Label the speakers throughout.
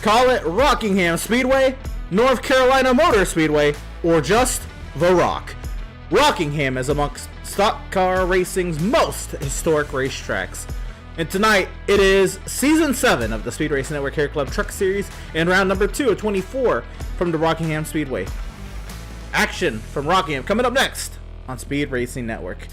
Speaker 1: Call it Rockingham Speedway, North Carolina Motor Speedway, or just The Rock. Rockingham is amongst stock car racing's most historic racetracks. And tonight, it is Season 7 of the Speed Racing Network HairClub Truck Series and round number 2 of 24 from the Rockingham Speedway. Action from Rockingham coming up next on Speed Racing Network.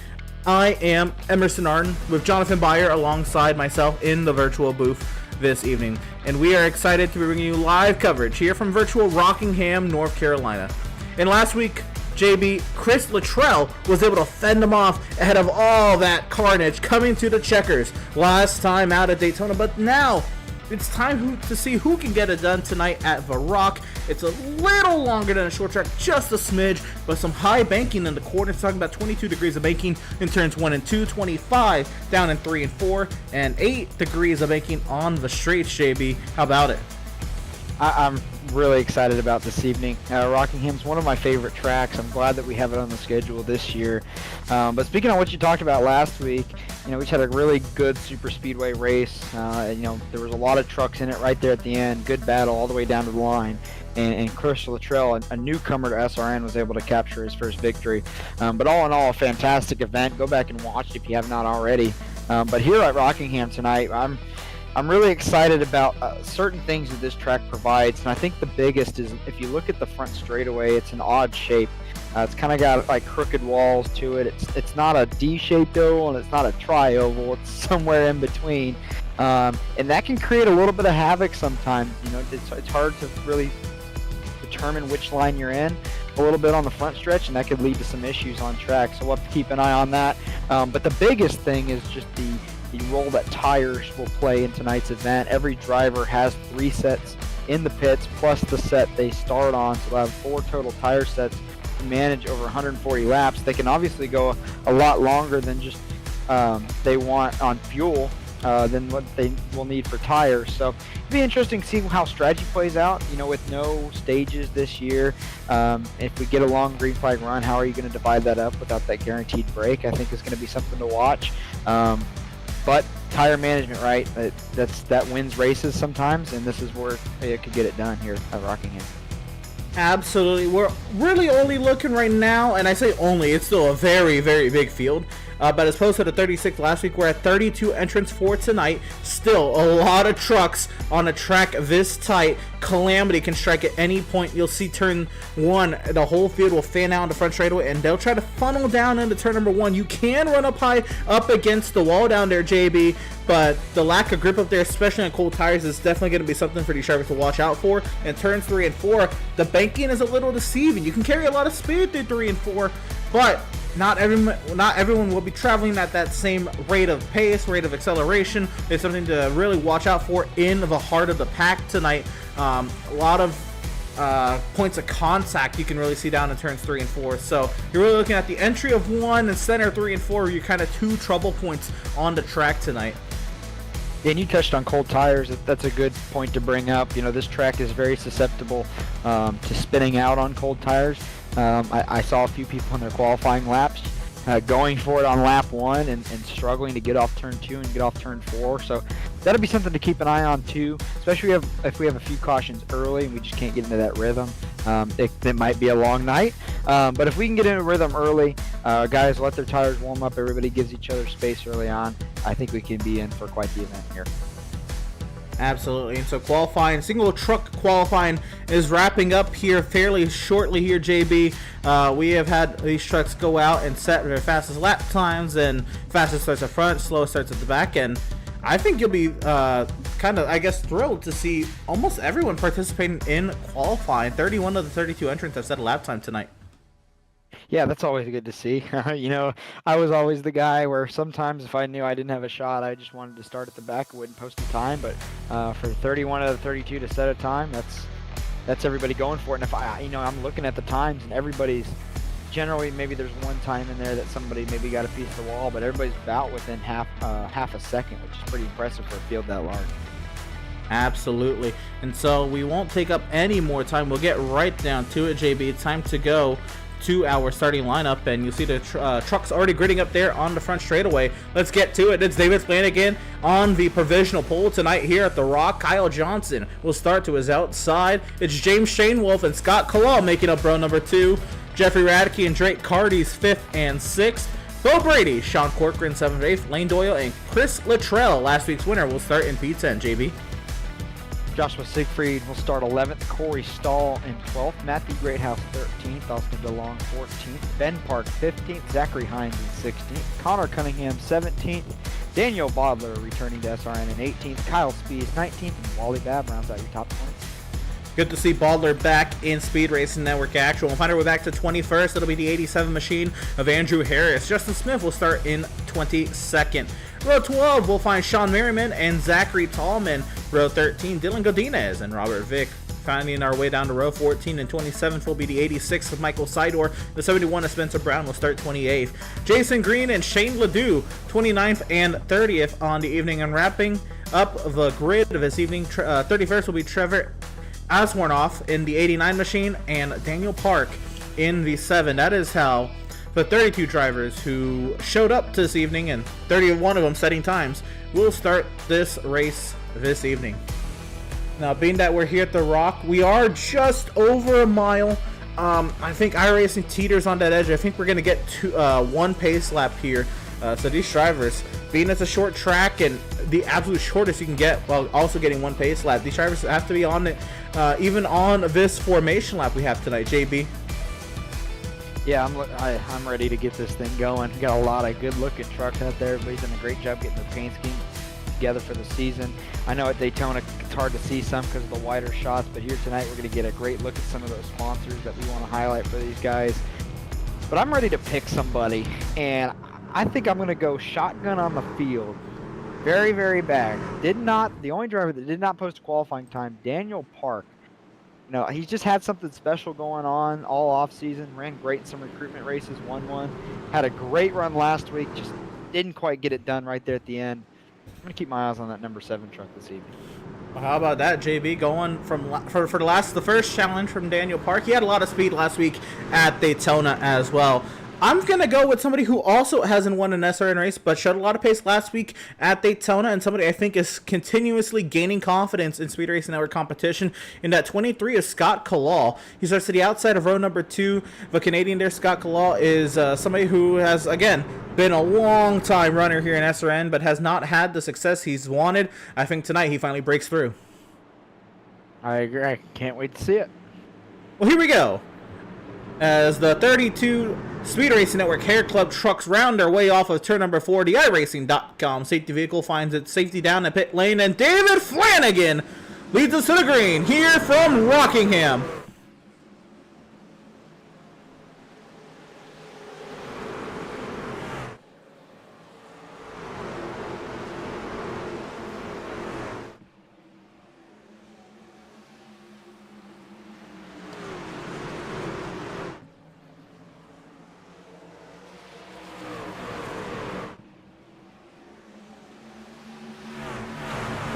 Speaker 1: I am Emerson Arden with Jonathan Byer alongside myself in the virtual booth this evening. And we are excited to be bringing you live coverage here from virtual Rockingham, North Carolina. And last week, JB, Chris Luttrell was able to fend him off ahead of all that carnage coming to the checkers last time out at Daytona. But now it's time to see who can get it done tonight at the Rock. It's a little longer than a short track, just a smidge, but some high banking in the corners, talking about 22 degrees of banking in turns 1 and 2, 25 down in 3 and 4, and 8 degrees of banking on the straights, JB. How about it?
Speaker 2: I'm really excited about this evening. Rockingham's one of my favorite tracks. I'm glad that we have it on the schedule this year. But speaking of what you talked about last week, we just had a really good super speedway race. There was a lot of trucks in it right there at the end. Good battle all the way down to the line. And Chris Luttrell, a newcomer to SRN, was able to capture his first victory. But all in all, a fantastic event. Go back and watch it if you have not already. But here at Rockingham tonight, I'm really excited about certain things that this track provides, and I think the biggest is if you look at the front straightaway, it's an odd shape. It's kind of got like crooked walls to it. It's not a D-shaped oval, and it's not a tri-oval. It's somewhere in between, and that can create a little bit of havoc sometimes. It's hard to really determine which line you're in a little bit on the front stretch, and that could lead to some issues on track. So we'll have to keep an eye on that. But the biggest thing is just the role that tires will play in tonight's event. Every driver has 3 sets in the pits plus the set they start on, so they'll have 4 total tire sets to manage over 140 laps. They can obviously go a lot longer than just they want on fuel than what they will need for tires. So it'll be interesting to see how strategy plays out, with no stages this year. If we get a long green flag run, how are you going to divide that up without that guaranteed break? I think is going to be something to watch. But tire management, right? That wins races sometimes, and this is where it could get it done here at Rockingham.
Speaker 1: Absolutely. We're really only looking right now, and I say only, it's still a very, very big field. But as opposed to the 36 last week, we're at 32 entrants for tonight. Still a lot of trucks on a track this tight. Calamity can strike at any point. You'll see turn 1, the whole field will fan out in the front straightaway, and they'll try to funnel down into turn number 1. You can run up high, up against the wall down there, JB, but the lack of grip up there, especially on cold tires, is definitely going to be something for these drivers to watch out for. And turns 3 and 4, the banking is a little deceiving. You can carry a lot of speed through 3 and 4, but not everyone will be traveling at that same rate of pace, rate of acceleration. It's something to really watch out for in the heart of the pack tonight. A lot of points of contact you can really see down in turns 3 and 4. So you're really looking at the entry of 1 and center 3 and 4. You're kind of 2 trouble points on the track tonight.
Speaker 2: And you touched on cold tires. That's a good point to bring up. This track is very susceptible to spinning out on cold tires. I saw a few people in their qualifying laps going for it on lap 1 and struggling to get off turn 2 and get off turn 4. So that'll be something to keep an eye on too, especially if we have a few cautions early and we just can't get into that rhythm. It might be a long night, but if we can get into rhythm early, guys let their tires warm up, everybody gives each other space early on, I think we can be in for quite the event here.
Speaker 1: Absolutely. And so qualifying, single truck qualifying is wrapping up here fairly shortly here, JB. We have had these trucks go out and set their fastest lap times, and fastest starts up front, slowest starts at the back, and I think you'll be kind of, thrilled to see almost everyone participating in qualifying. 31 of the 32 entrants have set a lap time tonight.
Speaker 2: Yeah, that's always good to see. I was always the guy where sometimes if I knew I didn't have a shot, I just wanted to start at the back, I wouldn't post a time. But for 31 out of the 32 to set a time, that's everybody going for it. And if I'm looking at the times, and everybody's generally, maybe there's one time in there that somebody maybe got a piece of the wall, but everybody's about within half a second, which is pretty impressive for a field that large.
Speaker 1: Absolutely. And so we won't take up any more time. We'll get right down to it, JB. It's time to go to our starting lineup, and you'll see the trucks already gridding up there on the front straightaway. Let's get to it. It's David Flanagan on the provisional pole tonight here at the Rock. Kyle Johnson will start to his outside. It's James Shainwolf and Scott Kalal making up row number 2. Jeffrey Radke and Drake Carty's 5th and 6th. Bo Brady, Sean Corcoran 7th, 8th, Lane Doyle, and Chris Luttrell, last week's winner, will start in P10. JB.
Speaker 2: Joshua Siegfried will start 11th, Corey Stahl in 12th, Matthew Greathouse 13th, Austin DeLong 14th, Ben Park 15th, Zachary Hines in 16th, Connor Cunningham 17th, Daniel Bodler returning to SRN in 18th, Kyle Spees 19th, and Wally Babb rounds out your top 20.
Speaker 1: Good to see Bodler back in Speed Racing Network action. We'll find our way back to 21st. It'll be the 87 machine of Andrew Harris. Justin Smith will start in 22nd. Row 12, we'll find Sean Merriman and Zachary Tallman. Row 13, Dylan Godinez and Robert Vick. Finding our way down to row 14 and 27th will be the 86 of Michael Sidor. The 71 of Spencer Brown will start 28th. Jason Green and Shane Ledoux, 29th and 30th on the evening. And wrapping up the grid of this evening, 31st will be Trevor Aswarnoff in the 89 machine and Daniel Park in the 7. That is how the 32 drivers who showed up this evening, and 31 of them setting times, will start this race this evening. Now, being that we're here at the Rock, we are just over a mile. I think iRacing teeters on that edge. I think we're going to get one pace lap here. So these drivers, being it's a short track and the absolute shortest you can get while also getting one pace lap, these drivers have to be on it, even on this formation lap we have tonight. JB.
Speaker 2: Yeah, I'm ready to get this thing going. We got a lot of good-looking trucks out there. Everybody's done a great job getting their paint scheme together for the season. I know at Daytona it's hard to see some because of the wider shots, but here tonight we're going to get a great look at some of those sponsors that we want to highlight for these guys. But I'm ready to pick somebody, and I think I'm going to go shotgun on the field. Very, very back. The only driver that did not post a qualifying time, Daniel Park. No, he's just had something special going on all off season. Ran great in some recruitment races, won one. Had a great run last week, just didn't quite get it done right there at the end. I'm going to keep my eyes on that number 7 truck this evening.
Speaker 1: Well, how about that, JB? Going for the first challenge from Daniel Park. He had a lot of speed last week at Daytona as well. I'm going to go with somebody who also hasn't won an SRN race, but showed a lot of pace last week at Daytona, and somebody I think is continuously gaining confidence in Speed Racing Network competition. In that 23 is Scott Kalal. He starts to the outside of row number 2. The Canadian there, Scott Kalal, is somebody who has, again, been a long time runner here in SRN, but has not had the success he's wanted. I think tonight he finally breaks through.
Speaker 2: I agree. I can't wait to see it.
Speaker 1: Well, here we go. As the 32 Speed Racing Network HairClub trucks round their way off of turn number 4, the iRacing.com safety vehicle finds its safety down the pit lane, and David Flanagan leads us to the green here from Rockingham.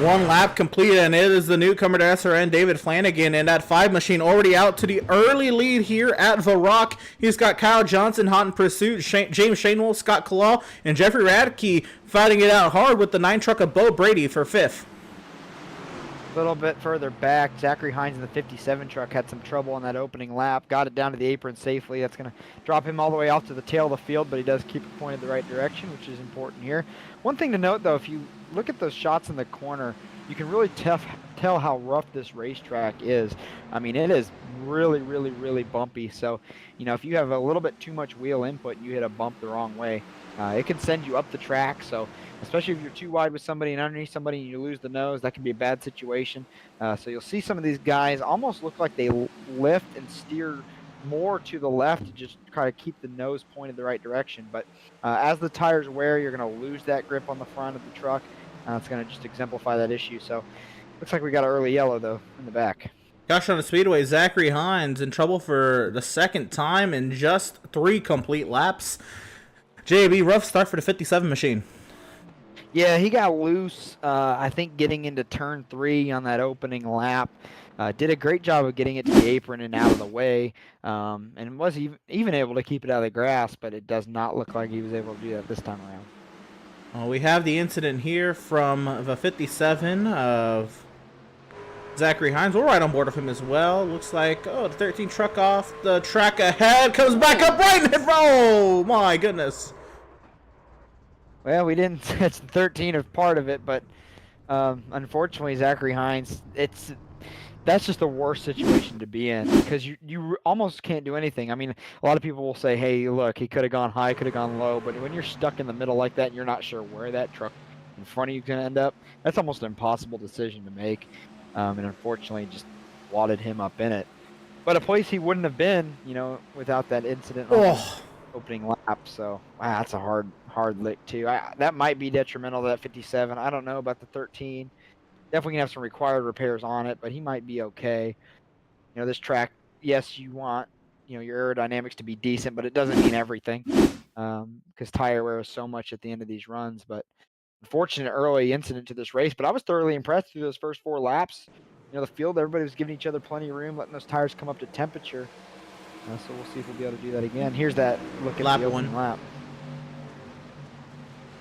Speaker 1: One lap completed, and it is the newcomer to SRN, David Flanagan, and that 5 machine already out to the early lead here at the Rock. He's got Kyle Johnson hot in pursuit, James Shainwolf, Scott Kalal, and Jeffrey Radke fighting it out hard with the 9 truck of Bo Brady for 5th.
Speaker 2: A little bit further back, Zachary Hines in the 57 truck had some trouble on that opening lap. Got it down to the apron safely. That's going to drop him all the way off to the tail of the field, but he does keep it pointed the right direction, which is important here. One thing to note, though, if you look at those shots in the corner, you can really tell how rough this racetrack is. I mean, it is really, really, really bumpy. So, you know, if you have a little bit too much wheel input and you hit a bump the wrong way, it can send you up the track. So, especially if you're too wide with somebody and underneath somebody and you lose the nose, that can be a bad situation. So you'll see some of these guys almost look like they lift and steer more to the left to just try to keep the nose pointed the right direction. But as the tires wear, you're going to lose that grip on the front of the truck. It's going to just exemplify that issue. So looks like we got an early yellow, though, in the back.
Speaker 1: Gosh, on the speedway, Zachary Hines in trouble for the second time in just 3 complete laps. JB, rough start for the 57 machine.
Speaker 2: Yeah, he got loose, I think, getting into turn 3 on that opening lap. Did a great job of getting it to the apron and out of the way, and was even able to keep it out of the grass, but it does not look like he was able to do that this time around.
Speaker 1: We have the incident here from the 57 of Zachary Hines. We're right on board with him as well. Looks like, the 13 truck off the track ahead. Comes back up right in it. Oh, my goodness.
Speaker 2: Well, we didn't catch the 13 of part of it, but unfortunately, Zachary Hines, that's just the worst situation to be in because you almost can't do anything. I mean, a lot of people will say, hey, look, he could have gone high, could have gone low, but when you're stuck in the middle like that and you're not sure where that truck in front of you can end up, that's almost an impossible decision to make. And unfortunately, just wadded him up in it. But a place he wouldn't have been, without that incident on the opening lap. So, wow, that's a hard lick, too. That might be detrimental to that 57. I don't know about the 13. Definitely gonna have some required repairs on it, but he might be okay. This track, yes, you want, your aerodynamics to be decent, but it doesn't mean everything. Because tire wear is so much at the end of these runs. But unfortunate early incident to this race, but I was thoroughly impressed through those first 4 laps. The field, everybody was giving each other plenty of room, letting those tires come up to temperature. So we'll see if we'll be able to do that again. Here's that look at the opening lap.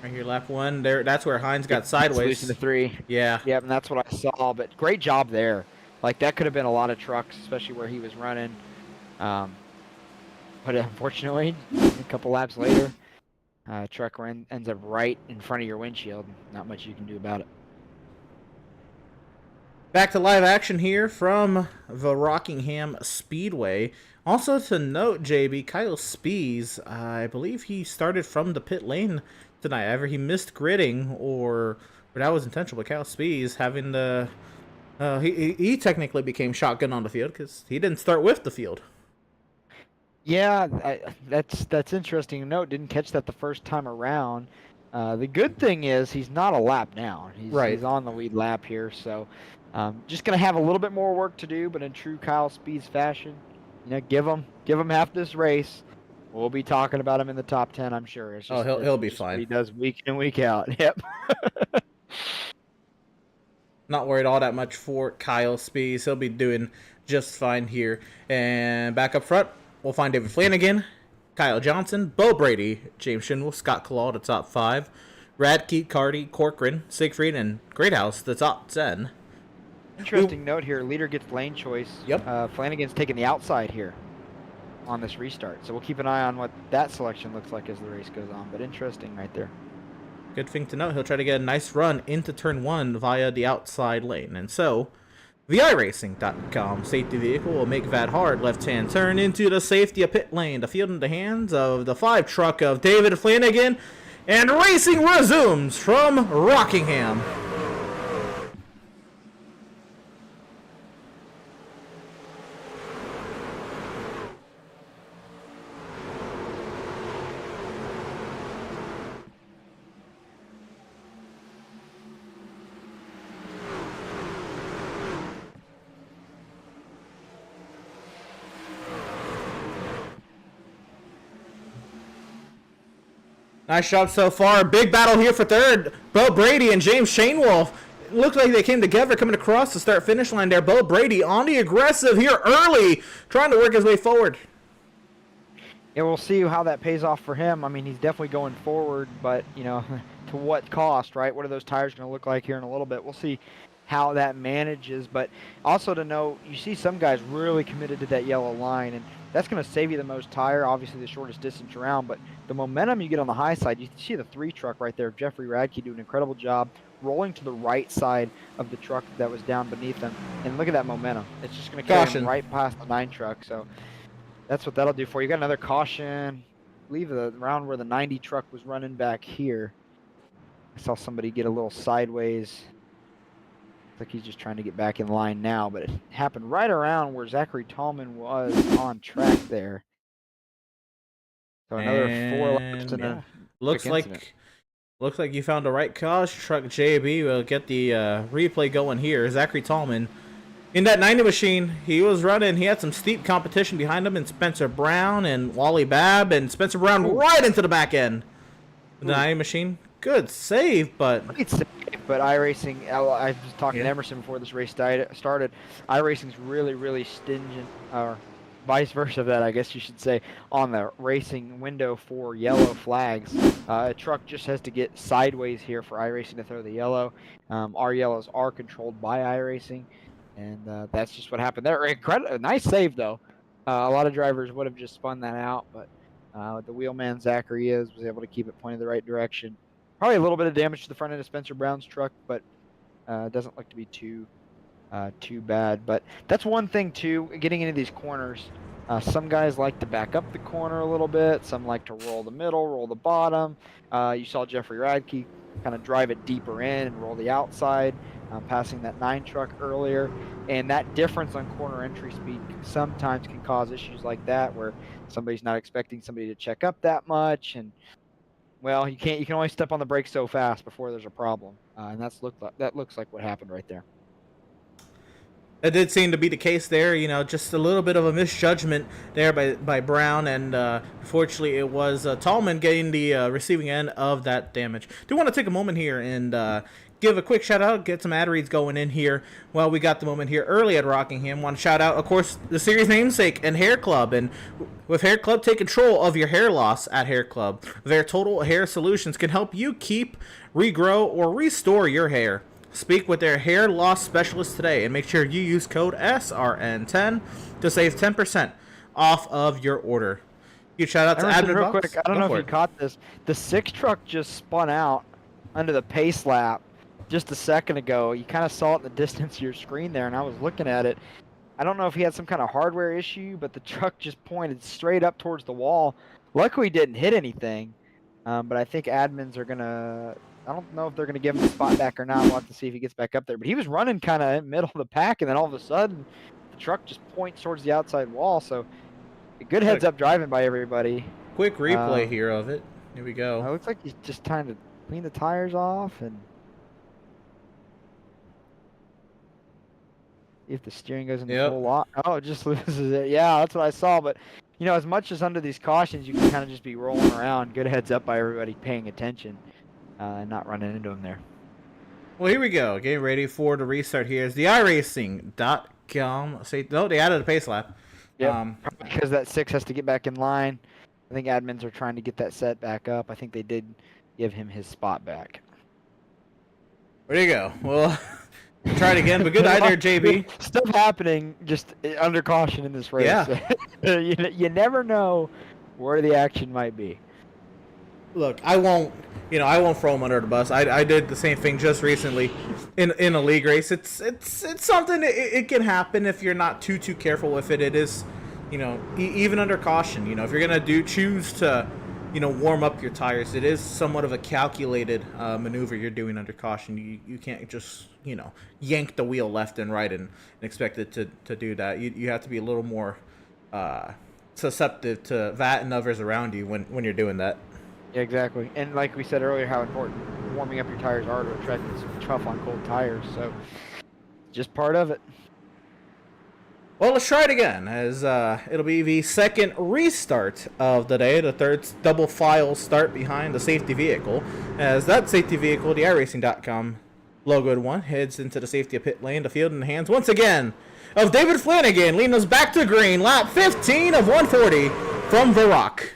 Speaker 1: Right here, lap 1. There, that's where Hines got sideways.
Speaker 2: Losing the 3.
Speaker 1: Yeah.
Speaker 2: Yep, and that's what I saw. But great job there. Like, that could have been a lot of trucks, especially where he was running. But unfortunately, a couple laps later, truck ends up right in front of your windshield. Not much you can do about it.
Speaker 1: Back to live action here from the Rockingham Speedway. Also to note, JB, Kyle Spees, I believe he started from the pit lane tonight. Either he missed gridding or that was intentional. But Kyle Spees having the he technically became shotgun on the field because he didn't start with the field.
Speaker 2: Yeah, that's interesting to note. Didn't catch that the first time around. The good thing is he's not a lap down. He's on the lead lap here, so just gonna have a little bit more work to do. But in true Kyle Spees fashion, give him half this race. We'll be talking about him in the top 10, I'm sure. It's just,
Speaker 1: he'll be fine.
Speaker 2: He does week in, week out. Yep.
Speaker 1: Not worried all that much for Kyle Spees. He'll be doing just fine here. And back up front, we'll find David Flanagan, Kyle Johnson, Bo Brady, James Shinwell, Scott Claw, the top 5, Radke, Carty, Corcoran, Siegfried, and Greathouse, the top 10.
Speaker 2: Interesting note here. Leader gets lane choice.
Speaker 1: Yep.
Speaker 2: Flanagan's taking the outside here on this restart. So we'll keep an eye on what that selection looks like as the race goes on. But interesting right there.
Speaker 1: Good thing to note. He'll try to get a nice run into turn 1 via the outside lane. And so, the iRacing.com safety vehicle will make that hard left-hand turn into the safety of pit lane. The field in the hands of the 5 truck of David Flanagan. And racing resumes from Rockingham. Nice job so far. Big battle here for third. Bo Brady and James Shanewolf. Looks like they came together coming across the start-finish line there. Bo Brady on the aggressive here early, trying to work his way forward.
Speaker 2: Yeah, we'll see how that pays off for him. I mean, he's definitely going forward, but, to what cost, right? What are those tires going to look like here in a little bit? We'll see how that manages. But also to note, you see some guys really committed to that yellow line, and that's going to save you the most tire, obviously the shortest distance around, but the momentum you get on the high side, you see the 3 truck right there, Jeffrey Radke doing an incredible job rolling to the right side of the truck that was down beneath them, and look at that momentum. It's just going to carry him right past the 9 truck, so that's what that'll do for you. Got another caution. I believe the round where the 90 truck was running back here. I saw somebody get a little sideways. Looks like he's just trying to get back in line now, but it happened right around where Zachary Tallman was on track there. So another 4 laps and a
Speaker 1: looks like you found the right cause. Truck JB will get the replay going here. Zachary Tallman in that 90 machine, he was running. He had some steep competition behind him, and Spencer Brown and Wally Babb, and Spencer Brown right into the back end. The 90 machine Good save, but
Speaker 2: Great save, but iRacing, I was talking to
Speaker 1: yeah.
Speaker 2: Emerson before this race started. iRacing's really, really stingent, or vice versa of that, I guess you should say, on the racing window for yellow flags. A truck just has to get sideways here for iRacing to throw the yellow. Our yellows are controlled by iRacing, and that's just what happened there. Nice save, though. A lot of drivers would have just spun that out, but the wheelman, Zachary, was able to keep it pointed the right direction. Probably a little bit of damage to the front end of Spencer Brown's truck, but it doesn't look to be too bad. But that's one thing too. Getting into these corners, some guys like to back up the corner a little bit. Some like to roll the middle, roll the bottom. You saw Jeffrey Radke kind of drive it deeper in and roll the outside, passing that 9 truck earlier. And that difference on corner entry speed sometimes can cause issues like that, where somebody's not expecting somebody to check up that much, and well, you can't. You can only step on the brakes so fast before there's a problem, and that looks like what happened right there.
Speaker 1: It did seem to be the case there. Just a little bit of a misjudgment there by Brown, and unfortunately, it was Tallman getting the receiving end of that damage. Do want to take a moment here and give a quick shout out, get some ad reads going in here. Well, we got the moment here early at Rockingham. Want to shout out, of course, the series namesake and HairClub. And with HairClub, take control of your hair loss at HairClub. Their total hair solutions can help you keep, regrow, or restore your hair. Speak with their hair loss specialist today and make sure you use code SRN10 to save 10% off of your order. You shout out to Admin
Speaker 2: real
Speaker 1: Box.
Speaker 2: quick. I don't know if you caught this. The 6 truck just spun out under the pace lap just a second ago. You kind of saw it in the distance of your screen there, and I was looking at it. I don't know if he had some kind of hardware issue, but the truck just pointed straight up towards the wall. Luckily, he didn't hit anything, but I think admins are going to... I don't know if they're going to give him the spot back or not. We'll have to see if he gets back up there. But he was running kind of in the middle of the pack, and then all of a sudden, the truck just points towards the outside wall. So, a good heads-up driving by everybody.
Speaker 1: Quick replay here of it. Here we go.
Speaker 2: It looks like he's just trying to clean the tires off and... if the steering goes into full lock. Oh, it just loses it. Yeah, that's what I saw. But, as much as under these cautions, you can kind of just be rolling around. Good heads up by everybody paying attention and not running into them there.
Speaker 1: Well, here we go. Getting ready for the restart here. Is the iRacing.com. No, they added a pace lap.
Speaker 2: Yeah, because that 6 has to get back in line. I think admins are trying to get that set back up. I think they did give him his spot back.
Speaker 1: There you go. Well... try it again, but good eye there, JB.
Speaker 2: Stuff happening just under caution in this race.
Speaker 1: Yeah.
Speaker 2: you never know where the action might be.
Speaker 1: Look, I won't throw him under the bus. I did the same thing just recently in a league race. It's something. It can happen if you're not too careful with it. It is, even under caution. If you're gonna choose to warm up your tires, it is somewhat of a calculated maneuver you're doing under caution. You can't just, yank the wheel left and right and expect it to do that. You have to be a little more susceptible to that and others around you when you're doing that.
Speaker 2: Yeah, exactly. And like we said earlier, how important warming up your tires are to a track that's tough on cold tires. So, just part of it.
Speaker 1: Well, let's try it again, as it'll be the second restart of the day, the third double file start behind the safety vehicle, as that safety vehicle, the iRacing.com logoed one, heads into the safety pit lane, the field in the hands, once again, of David Flanagan, leading us back to green, lap 15 of 140 from The Rock.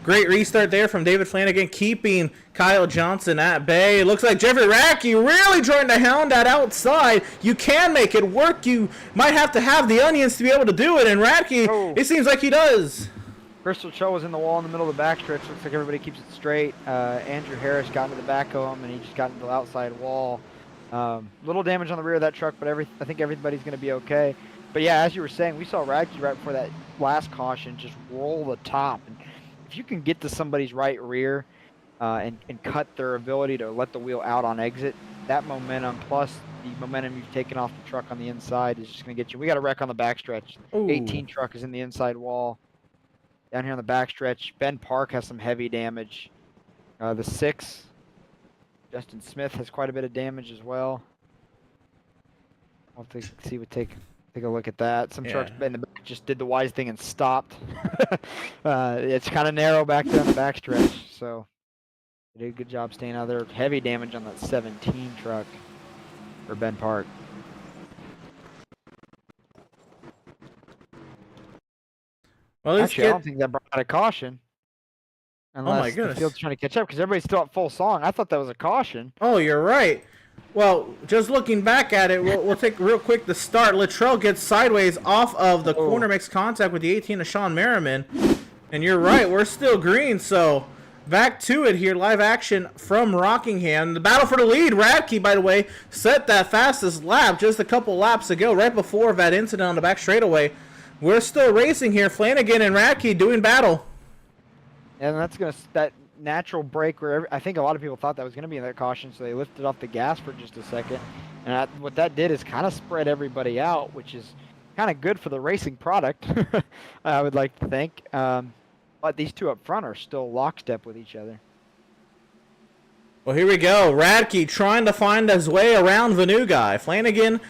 Speaker 1: Great restart there from David Flanagan, keeping Kyle Johnson at bay. It looks like Jeffrey Radke really trying to hound that outside. You can make it work. You might have to have the onions to be able to do it, and Radke, it seems like he does.
Speaker 2: Crystal Cho was in the wall in the middle of the backstretch. Looks like everybody keeps it straight. Andrew Harris got into the back of him, and he just got into the outside wall. Little damage on the rear of that truck, but I think everybody's going to be okay. But yeah, as you were saying, we saw Radke right before that last caution just roll the top. And if you can get to somebody's right rear and cut their ability to let the wheel out on exit, that momentum plus the momentum you've taken off the truck on the inside is just going to get you. We got a wreck on the backstretch.
Speaker 1: Ooh.
Speaker 2: 18 truck is in the inside wall. Down here on the backstretch, Ben Park has some heavy damage. The 6, Justin Smith has quite a bit of damage as well. I'll have to see what take a look at that. Some trucks in the back just did the wise thing and stopped. It's kind of narrow back there on the backstretch, so they did a good job staying out there. Heavy damage on that 17 truck for Ben Park.
Speaker 1: Well,
Speaker 2: actually, I don't think that brought out a caution. Unless the field's trying to catch up, because everybody's still at full song. I thought that was a caution.
Speaker 1: Oh, you're right. Well, just looking back at it, we'll take real quick the start. Luttrell gets sideways off of the corner, makes contact with the 18 of Sean Merriman. And you're right, we're still green, so back to it here. Live action from Rockingham. The battle for the lead. Radke, by the way, set that fastest lap just a couple laps ago, right before that incident on the back straightaway. We're still racing here. Flanagan and Radke doing battle.
Speaker 2: And that's that natural break where I think a lot of people thought that was going to be in that caution, so they lifted off the gas for just a second. And what that did is kind of spread everybody out, which is kind of good for the racing product, I would like to think. But these two up front are still lockstep with each other.
Speaker 1: Well, here we go. Radke trying to find his way around the new guy. Flanagan,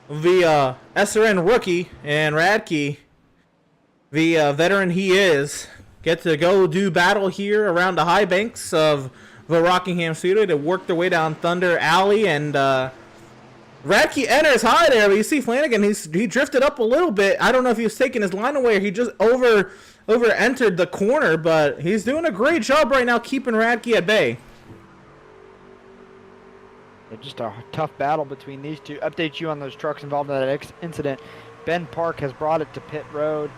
Speaker 1: the SRN rookie, and Radke, the veteran he is, get to go do battle here around the high banks of the Rockingham Speedway to work their way down Thunder Alley. And Radke enters high there, but you see Flanagan, he drifted up a little bit. I don't know if he was taking his line away or he just over-entered the corner, but he's doing a great job right now keeping Radke at bay.
Speaker 2: Just a tough battle between these two. Update you on those trucks involved in that incident. Ben Park has brought it to pit road.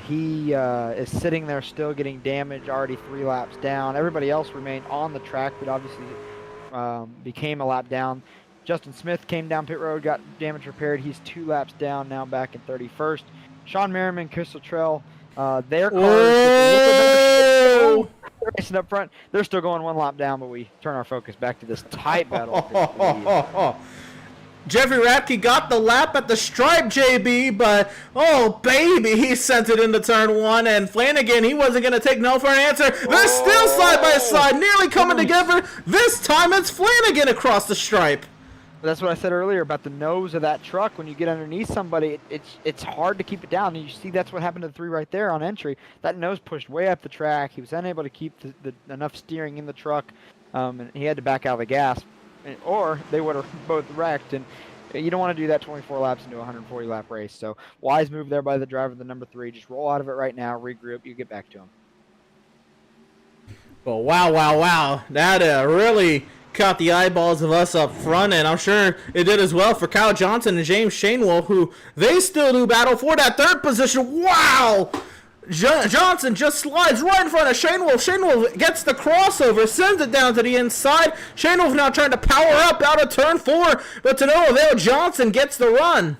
Speaker 2: He is sitting there still getting damage, already 3 laps down. Everybody else remained on the track, but obviously became a lap down. Justin Smith came down pit road, got damage repaired. He's 2 laps down, now back in 31st. Sean Merriman, Chris Luttrell, their cars racing up front. They're still going 1 lap down, but we turn our focus back to this tight battle.
Speaker 1: Jeffrey Radke got the lap at the stripe, JB, but, oh, baby, he sent it into turn 1, and Flanagan, he wasn't going to take no for an answer. They're still side by side, nearly coming together. This time it's Flanagan across the stripe.
Speaker 2: That's what I said earlier about the nose of that truck. When you get underneath somebody, it's hard to keep it down. And you see that's what happened to the 3 right there on entry. That nose pushed way up the track. He was unable to keep enough steering in the truck, and he had to back out of the gas, or they would have both wrecked. And you don't want to do that 24 laps into a 140-lap race. So wise move there by the driver, the number 3. Just roll out of it right now, regroup, you get back to him.
Speaker 1: Well, wow. That really caught the eyeballs of us up front, and I'm sure it did as well for Kyle Johnson and James Shanewell, who they still do battle for that 3rd position. Wow! Johnson just slides right in front of Shanewell. Shanewell gets the crossover, sends it down to the inside. Shanewell now trying to power up out of turn 4, but to no avail. Johnson gets the run.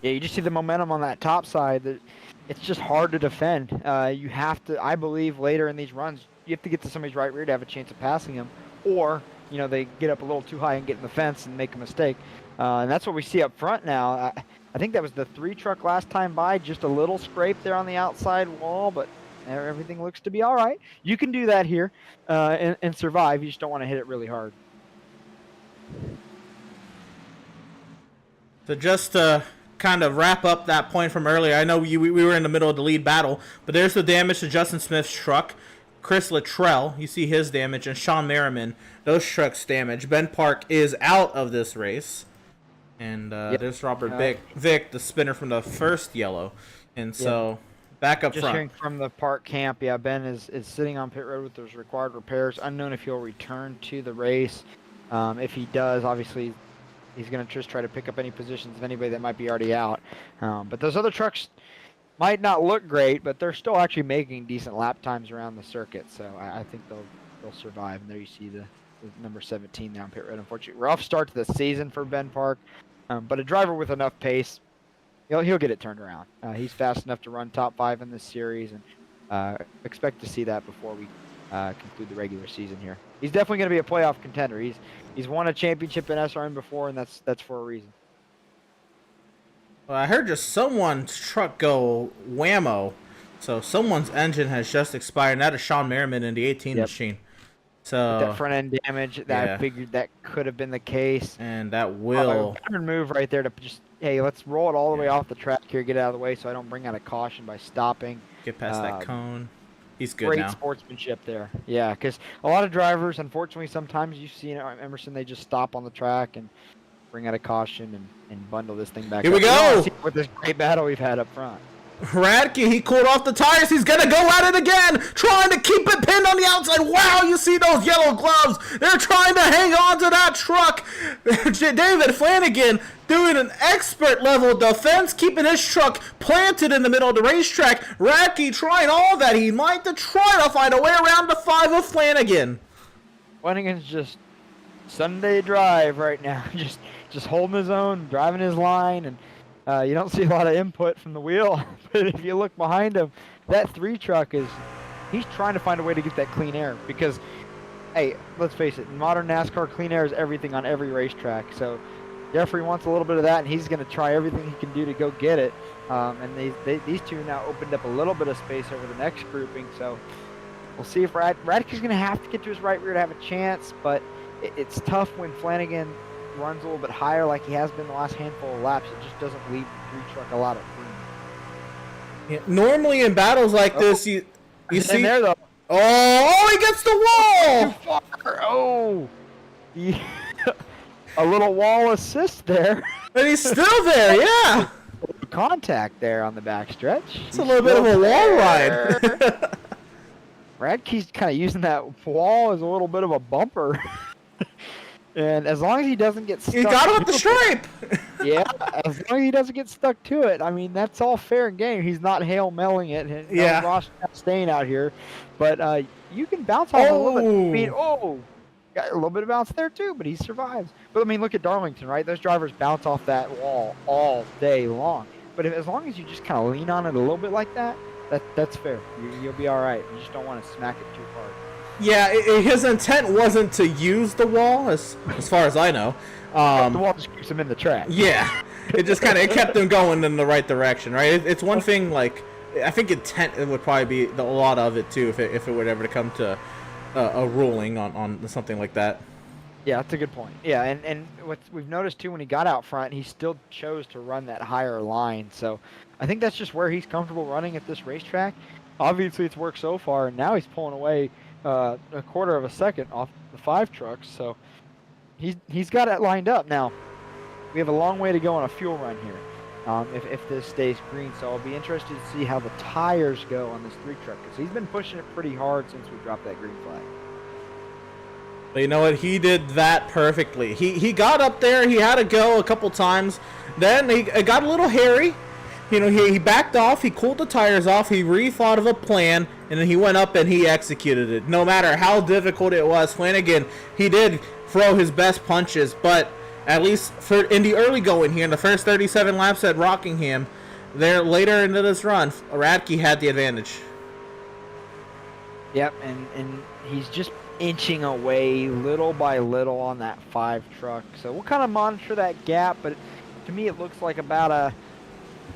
Speaker 2: Yeah, you just see the momentum on that top side. It's just hard to defend. You have to, I believe, later in these runs, you have to get to somebody's right rear to have a chance of passing him, or they get up a little too high and get in the fence and make a mistake. And that's what we see up front now. I think that was the 3 truck last time by, just a little scrape there on the outside wall, but everything looks to be all right. You can do that here and survive. You just don't want to hit it really hard.
Speaker 1: So just to kind of wrap up that point from earlier, I know we were in the middle of the lead battle, but there's the damage to Justin Smith's truck. Chris Luttrell, you see his damage, and Sean Merriman, those trucks damage. Ben Park is out of this race. And there's Robert Vick, the spinner from the first yellow. And so back up
Speaker 2: just
Speaker 1: front.
Speaker 2: Hearing from the park camp, Ben is sitting on pit road with those required repairs. Unknown if he'll return to the race. If he does, obviously he's going to just try to pick up any positions of anybody that might be already out. But those other trucks might not look great, but they're still actually making decent lap times around the circuit. So I think they'll survive. And there you see the number 17 down pit road. Unfortunately, rough start to the season for Ben Park, but a driver with enough pace, he'll get it turned around. He's fast enough to run top 5 in this series, and expect to see that before we conclude the regular season here. He's definitely going to be a playoff contender. He's won a championship in SRN before, and that's for a reason.
Speaker 1: Well, I heard just someone's truck go whammo. So someone's engine has just expired. And that is Sean Merriman in the 18 machine. So
Speaker 2: that front end damage, I figured that could have been the case.
Speaker 1: And that will
Speaker 2: move right there to just, hey, let's roll it all the way off the track here, get it out of the way so I don't bring out a caution by stopping.
Speaker 1: Get past that cone. He's good
Speaker 2: great
Speaker 1: now.
Speaker 2: Great sportsmanship there. Yeah, because a lot of drivers, unfortunately, sometimes you see Emerson, they just stop on the track and bring out a caution and bundle this thing back.
Speaker 1: Here we go!
Speaker 2: With this great battle we've had up front.
Speaker 1: Radke, he cooled off the tires. He's going to go at it again, trying to keep it pinned on the outside. Wow, you see those yellow gloves. They're trying to hang on to that truck. David Flanagan doing an expert level defense, keeping his truck planted in the middle of the racetrack. Radke trying all that he might to try to find a way around the 5 of Flanagan.
Speaker 2: Flanagan's just Sunday drive right now. Just holding his own, driving his line, and you don't see a lot of input from the wheel, but if you look behind him, that 3 truck he's trying to find a way to get that clean air because, hey, let's face it, in modern NASCAR, clean air is everything on every racetrack. So Jeffrey wants a little bit of that, and he's going to try everything he can do to go get it. And these two now opened up a little bit of space over the next grouping, so we'll see if Radke's going to have to get to his right rear to have a chance, but it's tough when Flanagan runs a little bit higher like he has been the last handful of laps. It just doesn't leave the 3 truck a lot of room.
Speaker 1: Yeah, normally in battles like this, you see
Speaker 2: there though.
Speaker 1: Oh, he gets the wall.
Speaker 2: Too far. Oh, a little wall assist there.
Speaker 1: And he's still there. Yeah.
Speaker 2: Contact there on the backstretch.
Speaker 1: It's a little bit of a wall ride.
Speaker 2: Radke's kind of using that wall as a little bit of a bumper. And as long as he doesn't get stuck...
Speaker 1: He got him at the stripe!
Speaker 2: Yeah, as long as he doesn't get stuck to it. I mean, that's all fair game. He's not Hail Melling it.
Speaker 1: Yeah.
Speaker 2: Ross staying out here. But you can bounce off a little bit. I mean, got a little bit of bounce there too, but he survives. But I mean, look at Darlington, right? Those drivers bounce off that wall all day long. But as long as you just kind of lean on it a little bit like that, that's fair. You'll be all right. You just don't want to smack it too hard.
Speaker 1: Yeah, his intent wasn't to use the wall, as far as I know.
Speaker 2: The wall just keeps him in the track.
Speaker 1: Yeah, it just kind of kept him going in the right direction, right? It's one thing, like, I think intent would probably be a lot of it, too, if it would ever come to a ruling on something like that.
Speaker 2: Yeah, that's a good point. Yeah, and what we've noticed, too, when he got out front, he still chose to run that higher line. So I think that's just where he's comfortable running at this racetrack. Obviously, it's worked so far, and now he's pulling away a quarter of a second off the 5 trucks, so he's got it lined up. Now, we have a long way to go on a fuel run here if this stays green, so I'll be interested to see how the tires go on this 3 truck, because he's been pushing it pretty hard since we dropped that green flag.
Speaker 1: But you know what? He did that perfectly. He got up there, he had to go a couple times, then it got a little hairy. You know, he backed off, he cooled the tires off, he rethought of a plan, and then he went up and he executed it. No matter how difficult it was, Flanagan, he did throw his best punches, but at least in the early going here, in the first 37 laps at Rockingham, there later into this run, Radke had the advantage.
Speaker 2: Yep, and he's just inching away little by little on that 5 truck. So we'll kind of monitor that gap, but to me it looks like about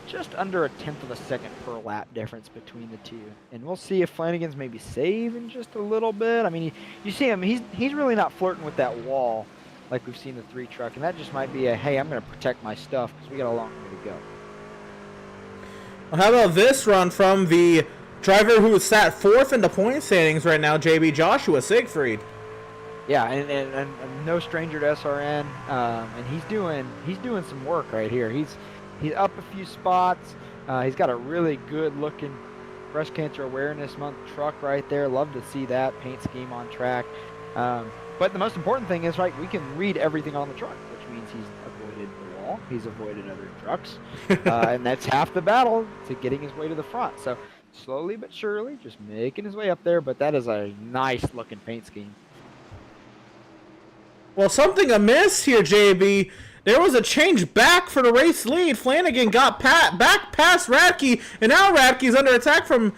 Speaker 2: just under 1/10 of a second per lap difference between the two. And we'll see if Flanagan's maybe saving just a little bit. I mean, you see him, he's really not flirting with that wall like we've seen the 3 truck. And that just might be hey, I'm going to protect my stuff because we got a long way to go.
Speaker 1: Well, how about this run from the driver who sat 4th in the point standings right now, JB Joshua Siegfried?
Speaker 2: Yeah, and no stranger to SRN. And he's doing some work right here. He's up a few spots. He's got a really good-looking Breast Cancer Awareness Month truck right there. Love to see that paint scheme on track. But the most important thing is, right, we can read everything on the truck, which means he's avoided the wall. He's avoided other trucks. And that's half the battle to getting his way to the front. So slowly but surely, just making his way up there. But that is a nice-looking paint scheme.
Speaker 1: Well, something amiss here, JB. There was a change back for the race lead. Flanagan got back past Radke, and now Radke's under attack from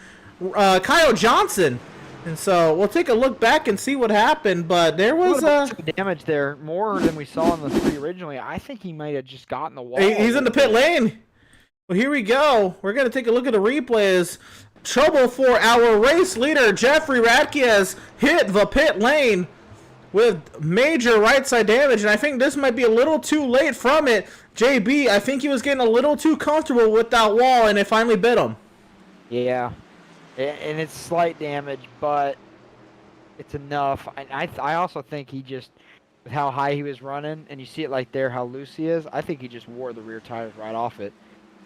Speaker 1: Kyle Johnson. And so we'll take a look back and see what happened. But there was
Speaker 2: some damage there, more than we saw in the 3 originally. I think he might have just gotten the wall.
Speaker 1: He's in the pit lane. Well, here we go. We're going to take a look at the replays. Trouble for our race leader, Jeffrey Radke, has hit the pit lane with major right side damage, and I think this might be a little too late from it. JB, I think he was getting a little too comfortable with that wall, and it finally bit him.
Speaker 2: Yeah, and it's slight damage, but it's enough. I also think he just, with how high he was running, and you see it like there, how loose he is, I think he just wore the rear tires right off it.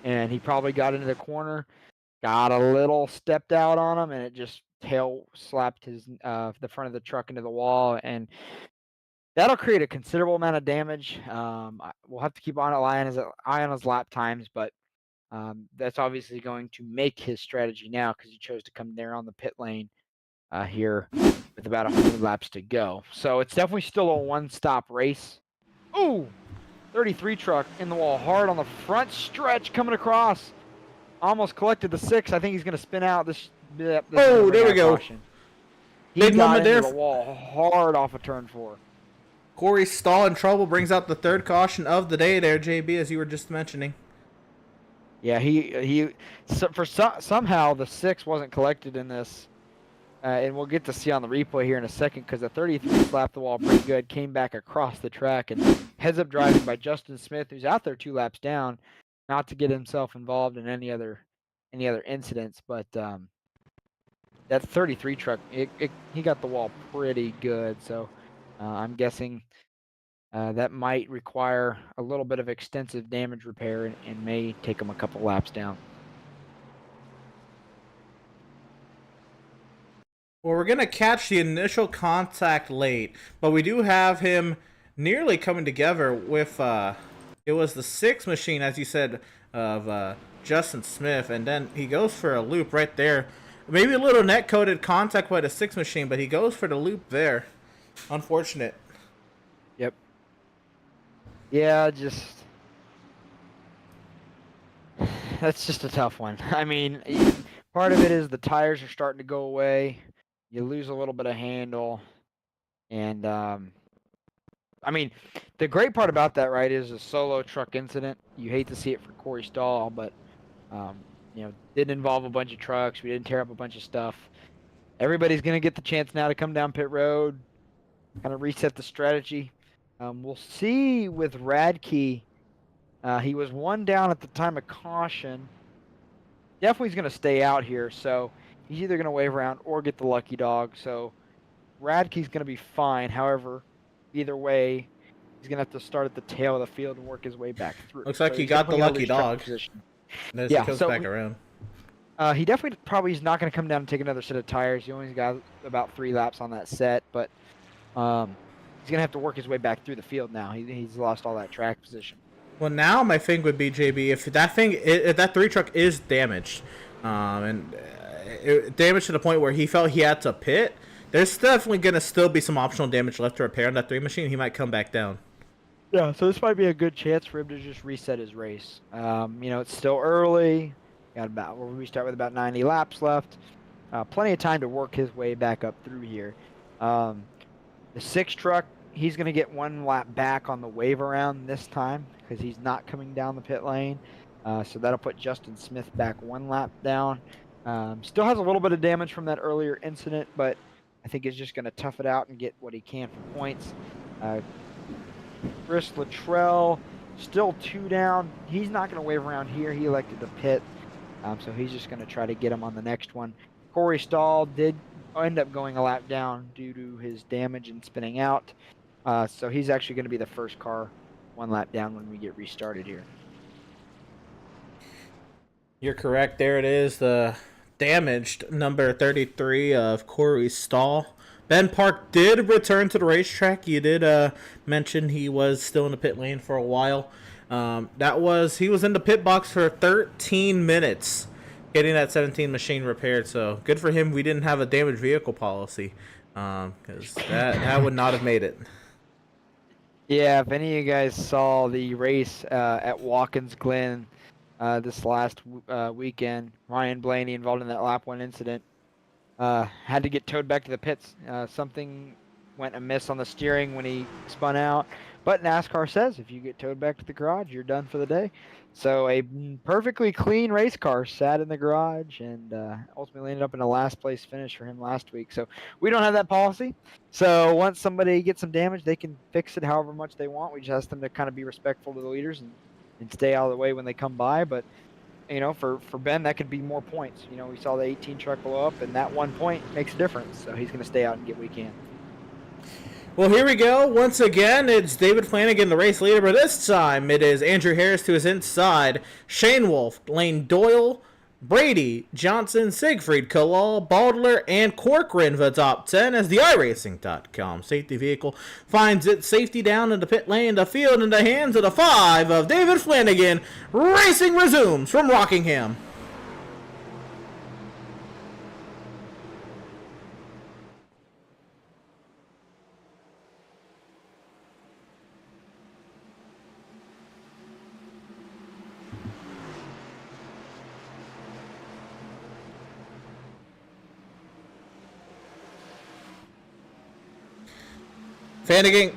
Speaker 2: And he probably got into the corner, got a little stepped out on him, and it just tail slapped his the front of the truck into the wall, and that'll create a considerable amount of damage. We'll have to keep an eye on his lap times, but that's obviously going to make his strategy now because he chose to come there on the pit lane here with about 100 laps to go. So it's definitely still a one-stop race. Ooh, 33 truck in the wall hard on the front stretch coming across. Almost collected the 6. I think he's going to spin out. This
Speaker 1: oh, there we go.
Speaker 2: He Big got into the wall hard off of turn 4.
Speaker 1: Corey Stahl in trouble brings out the 3rd caution of the day there, JB, as you were just mentioning.
Speaker 2: Yeah, somehow the 6 wasn't collected in this. And we'll get to see on the replay here in a second because the 33 slapped the wall pretty good, came back across the track, and heads up driving by Justin Smith, who's out there 2 laps down, not to get himself involved in any other incidents. But that 33 truck, he got the wall pretty good. So I'm guessing that might require a little bit of extensive damage repair and may take him a couple laps down.
Speaker 1: Well, we're going to catch the initial contact late, but we do have him nearly coming together with, it was the 6 machine, as you said, of Justin Smith, and then he goes for a loop right there. Maybe a little net-coated contact by the 6 machine, but he goes for the loop there. Unfortunate.
Speaker 2: Yep. Yeah, that's just a tough one. I mean, part of it is the tires are starting to go away. You lose a little bit of handle, and I mean, the great part about that, right, is a solo truck incident. You hate to see it for Corey Stahl, but didn't involve a bunch of trucks. We didn't tear up a bunch of stuff. Everybody's gonna get the chance now to come down pit road, kind of reset the strategy. We'll see with Radke. He was 1 down at the time of caution. Definitely is gonna stay out here, so he's either going to wave around or get the lucky dog. So Radke's going to be fine. However, either way, he's going to have to start at the tail of the field and work his way back through.
Speaker 1: Looks like he got the lucky dog. As he comes back around.
Speaker 2: He definitely probably is not going to come down and take another set of tires. He only got about 3 laps on that set, but he's going to have to work his way back through the field now. He's lost all that track position.
Speaker 1: Well, now my thing would be, JB, if that 3 truck is damaged, damage to the point where he felt he had to pit, there's definitely going to still be some optional damage left to repair on that 3 machine. He might come back down.
Speaker 2: Yeah, so this might be a good chance for him to just reset his race. It's still early. We start with about 90 laps left. Plenty of time to work his way back up through here. The 6 truck, he's going to get 1 lap back on the wave around this time because he's not coming down the pit lane. So that'll put Justin Smith back 1 lap down. Still has a little bit of damage from that earlier incident, but I think he's just going to tough it out and get what he can for points. Chris Luttrell, still 2 down. He's not going to wave around here. He elected to pit, so he's just going to try to get him on the next one. Corey Stahl did end up going a lap down due to his damage and spinning out, so he's actually going to be the first car 1 lap down when we get restarted here.
Speaker 1: You're correct. There it is, the damaged number 33 of Corey Stahl. Ben Park did return to the racetrack. You did mention he was still in the pit lane for a while. He was in the pit box for 13 minutes getting that 17 machine repaired. So good for him. We didn't have a damaged vehicle policy because that would not have made it.
Speaker 2: Yeah, if any of you guys saw the race at Watkins Glen this last weekend, Ryan Blaney involved in that lap 1 incident. had to get towed back to the pits. Something went amiss on the steering when he spun out. But NASCAR says if you get towed back to the garage, you're done for the day. So a perfectly clean race car sat in the garage and ultimately ended up in a last place finish for him last week. So we don't have that policy. So once somebody gets some damage, they can fix it however much they want. We just ask them to kind of be respectful to the leaders and stay out of the way when they come by. But for Ben, that could be more points. We saw the 18 truck blow up, and that 1 point makes a difference. So he's going to stay out and get what he can.
Speaker 1: Well, here we go. Once again, it's David Flanagan, the race leader, but this time it is Andrew Harris to his inside, Shane Wolf, Lane Doyle, Brady, Johnson, Siegfried, Kalal, Baldler, and Corcoran the top 10 as the iRacing.com safety vehicle finds its safety down in the pit lane. The field in the hands of the 5 of David Flanagan. Racing resumes from Rockingham.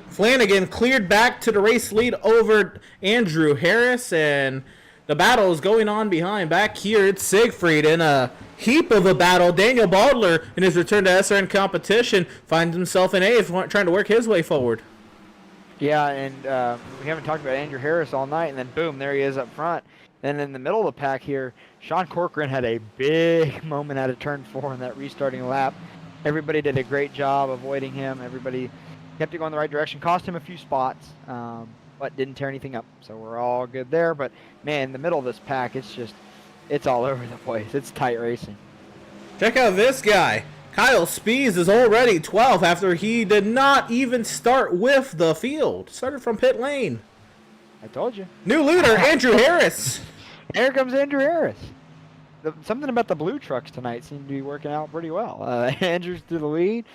Speaker 1: Flanagan cleared back to the race lead over Andrew Harris, and the battle is going on behind. Back here, it's Siegfried in a heap of a battle. Daniel Baldler, in his return to SRN competition, finds himself in 8th, trying to work his way forward.
Speaker 2: Yeah, and we haven't talked about Andrew Harris all night, and then boom, there he is up front. Then in the middle of the pack here, Sean Corcoran had a big moment out of turn 4 in that restarting lap. Everybody did a great job avoiding him. Everybody kept it going the right direction. Cost him a few spots, but didn't tear anything up. So we're all good there. But, man, in the middle of this pack, it's all over the place. It's tight racing.
Speaker 1: Check out this guy. Kyle Spees is already 12th after he did not even start with the field. Started from pit lane.
Speaker 2: I told you.
Speaker 1: New leader, Andrew Harris.
Speaker 2: Here comes Andrew Harris. Something about the blue trucks tonight seemed to be working out pretty well. Andrew's to the lead.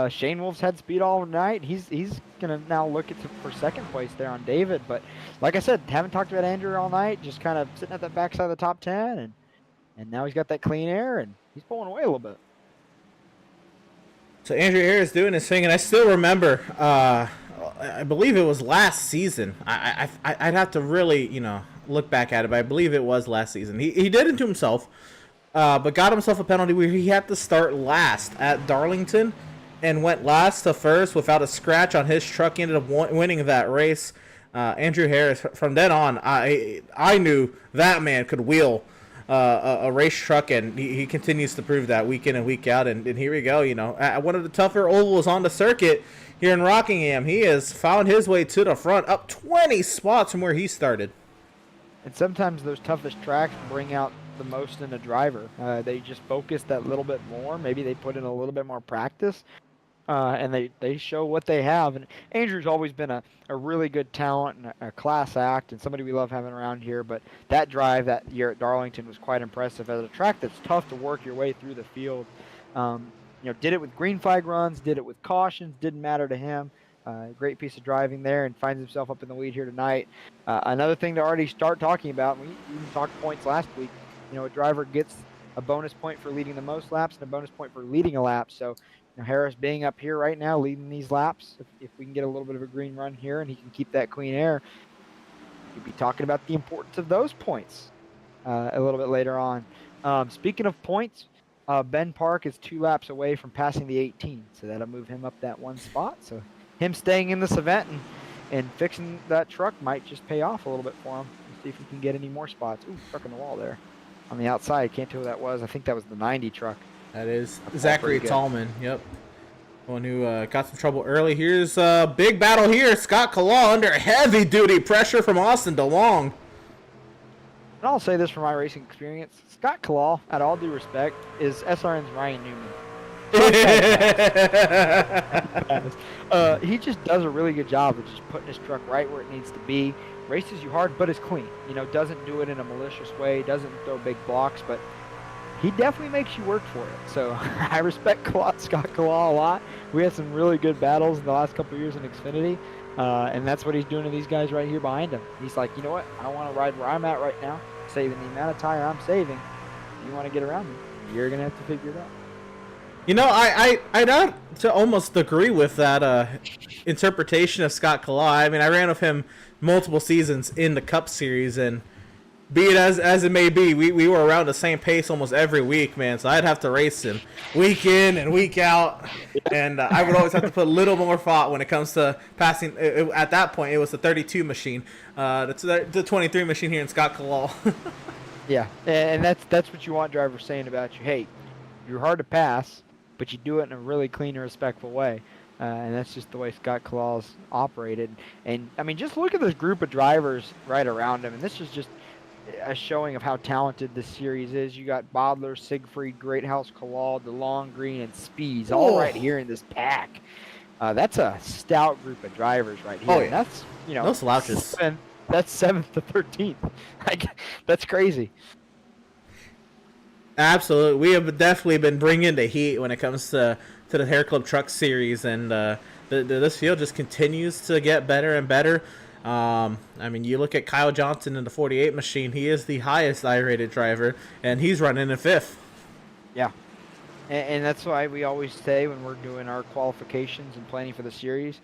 Speaker 2: Shane Wolf's had speed all night. He's going to now look for second place there on David. But like I said, haven't talked about Andrew all night. Just kind of sitting at the backside of the top 10. And now he's got that clean air, and he's pulling away a little bit.
Speaker 1: So Andrew Harris doing his thing, and I still remember, I believe it was last season. I'd have to really, look back at it, but I believe it was last season. He did it to himself, but got himself a penalty where he had to start last at Darlington and went last to first without a scratch on his truck. He ended up winning that race. Andrew Harris, from then on, I knew that man could wheel a race truck, and he continues to prove that week in and week out. And here we go, at one of the tougher ovals on the circuit here in Rockingham. He has found his way to the front, up 20 spots from where he started.
Speaker 2: And sometimes those toughest tracks bring out the most in a driver. They just focus that little bit more. Maybe they put in a little bit more practice, and they show what they have. And Andrew's always been a really good talent and a class act and somebody we love having around here. But that drive that year at Darlington was quite impressive. At a track that's tough to work your way through the field, did it with green flag runs, did it with cautions, didn't matter to him. Great piece of driving there, and finds himself up in the lead here tonight. Another thing to already start talking about, we even talked points last week, a driver gets a bonus point for leading the most laps and a bonus point for leading a lap. So Harris being up here right now leading these laps, if we can get a little bit of a green run here and he can keep that clean air, we'll be talking about the importance of those points a little bit later on. Speaking of points, Ben Park is 2 laps away from passing the 18, so that'll move him up that 1 spot. So him staying in this event and fixing that truck might just pay off a little bit for him. Let's see if we can get any more spots. Ooh, truck in the wall there. On the outside, can't tell who that was. I think that was the 90 truck.
Speaker 1: That is Zachary Tallman, yep. One who got some trouble early. Here's a big battle here. Scott Kalal under heavy-duty pressure from Austin DeLong.
Speaker 2: And I'll say this from my racing experience. Scott Kalal, at all due respect, is SRN's Ryan Newman. He just does a really good job of just putting his truck right where it needs to be. Races you hard, but is clean. Doesn't do it in a malicious way. Doesn't throw big blocks, but he definitely makes you work for it. So I respect Scott Kalal a lot. We had some really good battles in the last couple of years in Xfinity, and that's what he's doing to these guys right here behind him. He's like, you know what? I want to ride where I'm at right now, saving the amount of tire I'm saving. If you want to get around me, you're going to have to figure it out.
Speaker 1: I'd have to almost agree with that interpretation of Scott Kalai. I mean, I ran with him multiple seasons in the Cup Series, and be it as it may be, we were around the same pace almost every week, man. So I'd have to race him week in and week out, and I would always have to put a little more thought when it comes to passing. At that point, it was the 32 machine, the 23 machine here in Scott Kalal.
Speaker 2: Yeah, and that's what you want drivers saying about you. Hey, you're hard to pass, but you do it in a really clean and respectful way. And that's just the way Scott Kalal's operated. And, I mean, just look at this group of drivers right around him. And this is just a showing of how talented this series is. You got Bodler, Siegfried, Greathouse, Kalal, DeLong, Green, and Spees all right here in this pack. That's a stout group of drivers right here.
Speaker 1: Oh, yeah.
Speaker 2: And that's,
Speaker 1: No slouches.
Speaker 2: That's 7th to 13th. That's crazy.
Speaker 1: Absolutely. We have definitely been bringing the heat when it comes to the HairClub Truck Series, and this field just continues to get better and better. I mean, you look at Kyle Johnson in the 48 machine. He is the highest I-rated driver, and he's running in 5th.
Speaker 2: Yeah. And that's why we always say when we're doing our qualifications and planning for the series,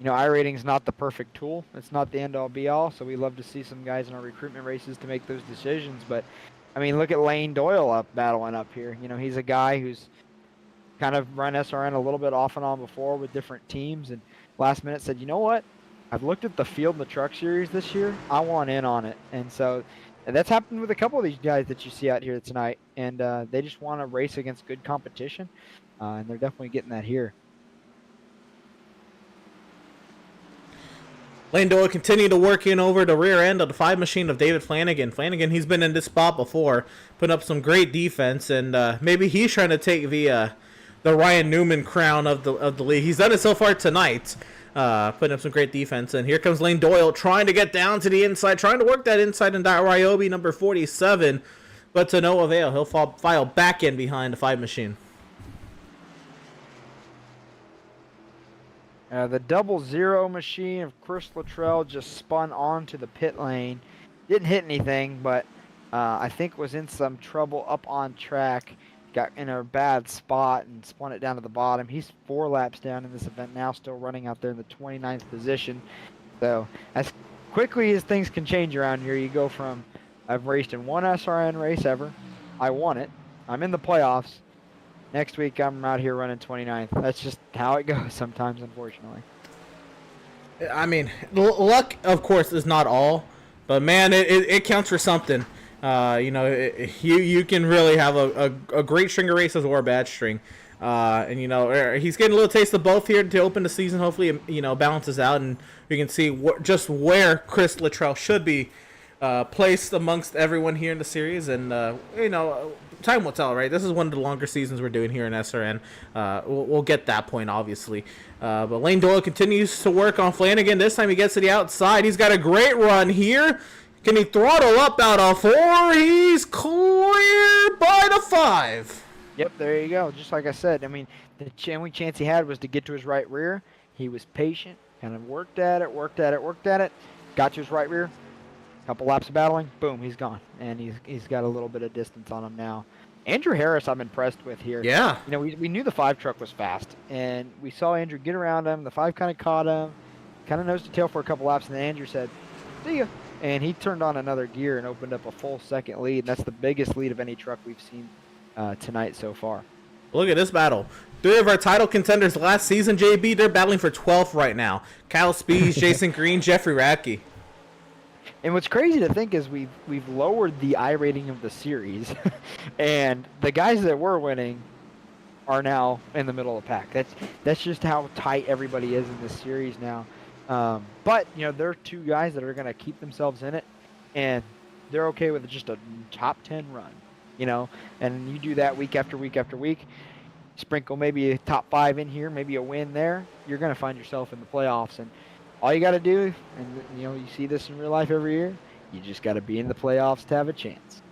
Speaker 2: iRating is not the perfect tool. It's not the end-all be-all, so we love to see some guys in our recruitment races to make those decisions. But, I mean, look at Lane Doyle battling up here. He's a guy who's kind of run SRN a little bit off and on before with different teams, and last minute said, you know what? I've looked at the field in the Truck Series this year. I want in on it. And so that's happened with a couple of these guys that you see out here tonight, and they just want to race against good competition, and they're definitely getting that here.
Speaker 1: Lane Doyle continued to work in over the rear end of the 5 machine of David Flanagan. Flanagan, he's been in this spot before, putting up some great defense, and maybe he's trying to take the Ryan Newman crown of the league. He's done it so far tonight, putting up some great defense. And here comes Lane Doyle trying to get down to the inside, trying to work that inside in Ryobi number 47, but to no avail. He'll file back in behind the 5 machine.
Speaker 2: The 00 machine of Chris Luttrell just spun onto the pit lane. Didn't hit anything, but I think was in some trouble up on track. Got in a bad spot and spun it down to the bottom. He's 4 laps down in this event now, still running out there in the 29th position. So as quickly as things can change around here, you go from I've raced in 1 SRN race ever. I won it. I'm in the playoffs. Next week, I'm out here running 29th. That's just how it goes sometimes, unfortunately.
Speaker 1: I mean, luck, of course, is not all, but man, it counts for something. You can really have a great string of races or a bad string. And he's getting a little taste of both here to open the season. Hopefully, it balances out, and we can see just where Chris Luttrell should be placed amongst everyone here in the series. And time will tell, right? This is one of the longer seasons we're doing here in SRN. We'll get that point, obviously. But Lane Doyle continues to work on Flanagan. This time he gets to the outside. He's got a great run here. Can he throttle up out of 4? He's cleared by the 5.
Speaker 2: Yep, there you go. Just like I said, I mean, the only chance he had was to get to his right rear. He was patient, kind of worked at it, got to his right rear. Couple laps of battling, boom, he's gone. And he's got a little bit of distance on him now. Andrew Harris, I'm impressed with here.
Speaker 1: Yeah.
Speaker 2: We knew the 5 truck was fast, and we saw Andrew get around him. The 5 kind of caught him, kind of nose to tail for a couple laps, and then Andrew said, see ya. And he turned on another gear and opened up a full second lead. And that's the biggest lead of any truck we've seen tonight so far.
Speaker 1: Look at this battle. 3 of our title contenders last season, JB, they're battling for 12th right now. Kyle Spees, Jason Green, Jeffrey Radke.
Speaker 2: And what's crazy to think is we've lowered the I rating of the series, and the guys that were winning are now in the middle of the pack. That's just how tight everybody is in this series now. But there are 2 guys that are going to keep themselves in it, and they're okay with just a top 10 run, and you do that week after week after week. Sprinkle maybe a top 5 in here, maybe a win there. You're going to find yourself in the playoffs, and all you got to do, and you see this in real life every year, you just got to be in the playoffs to have a chance.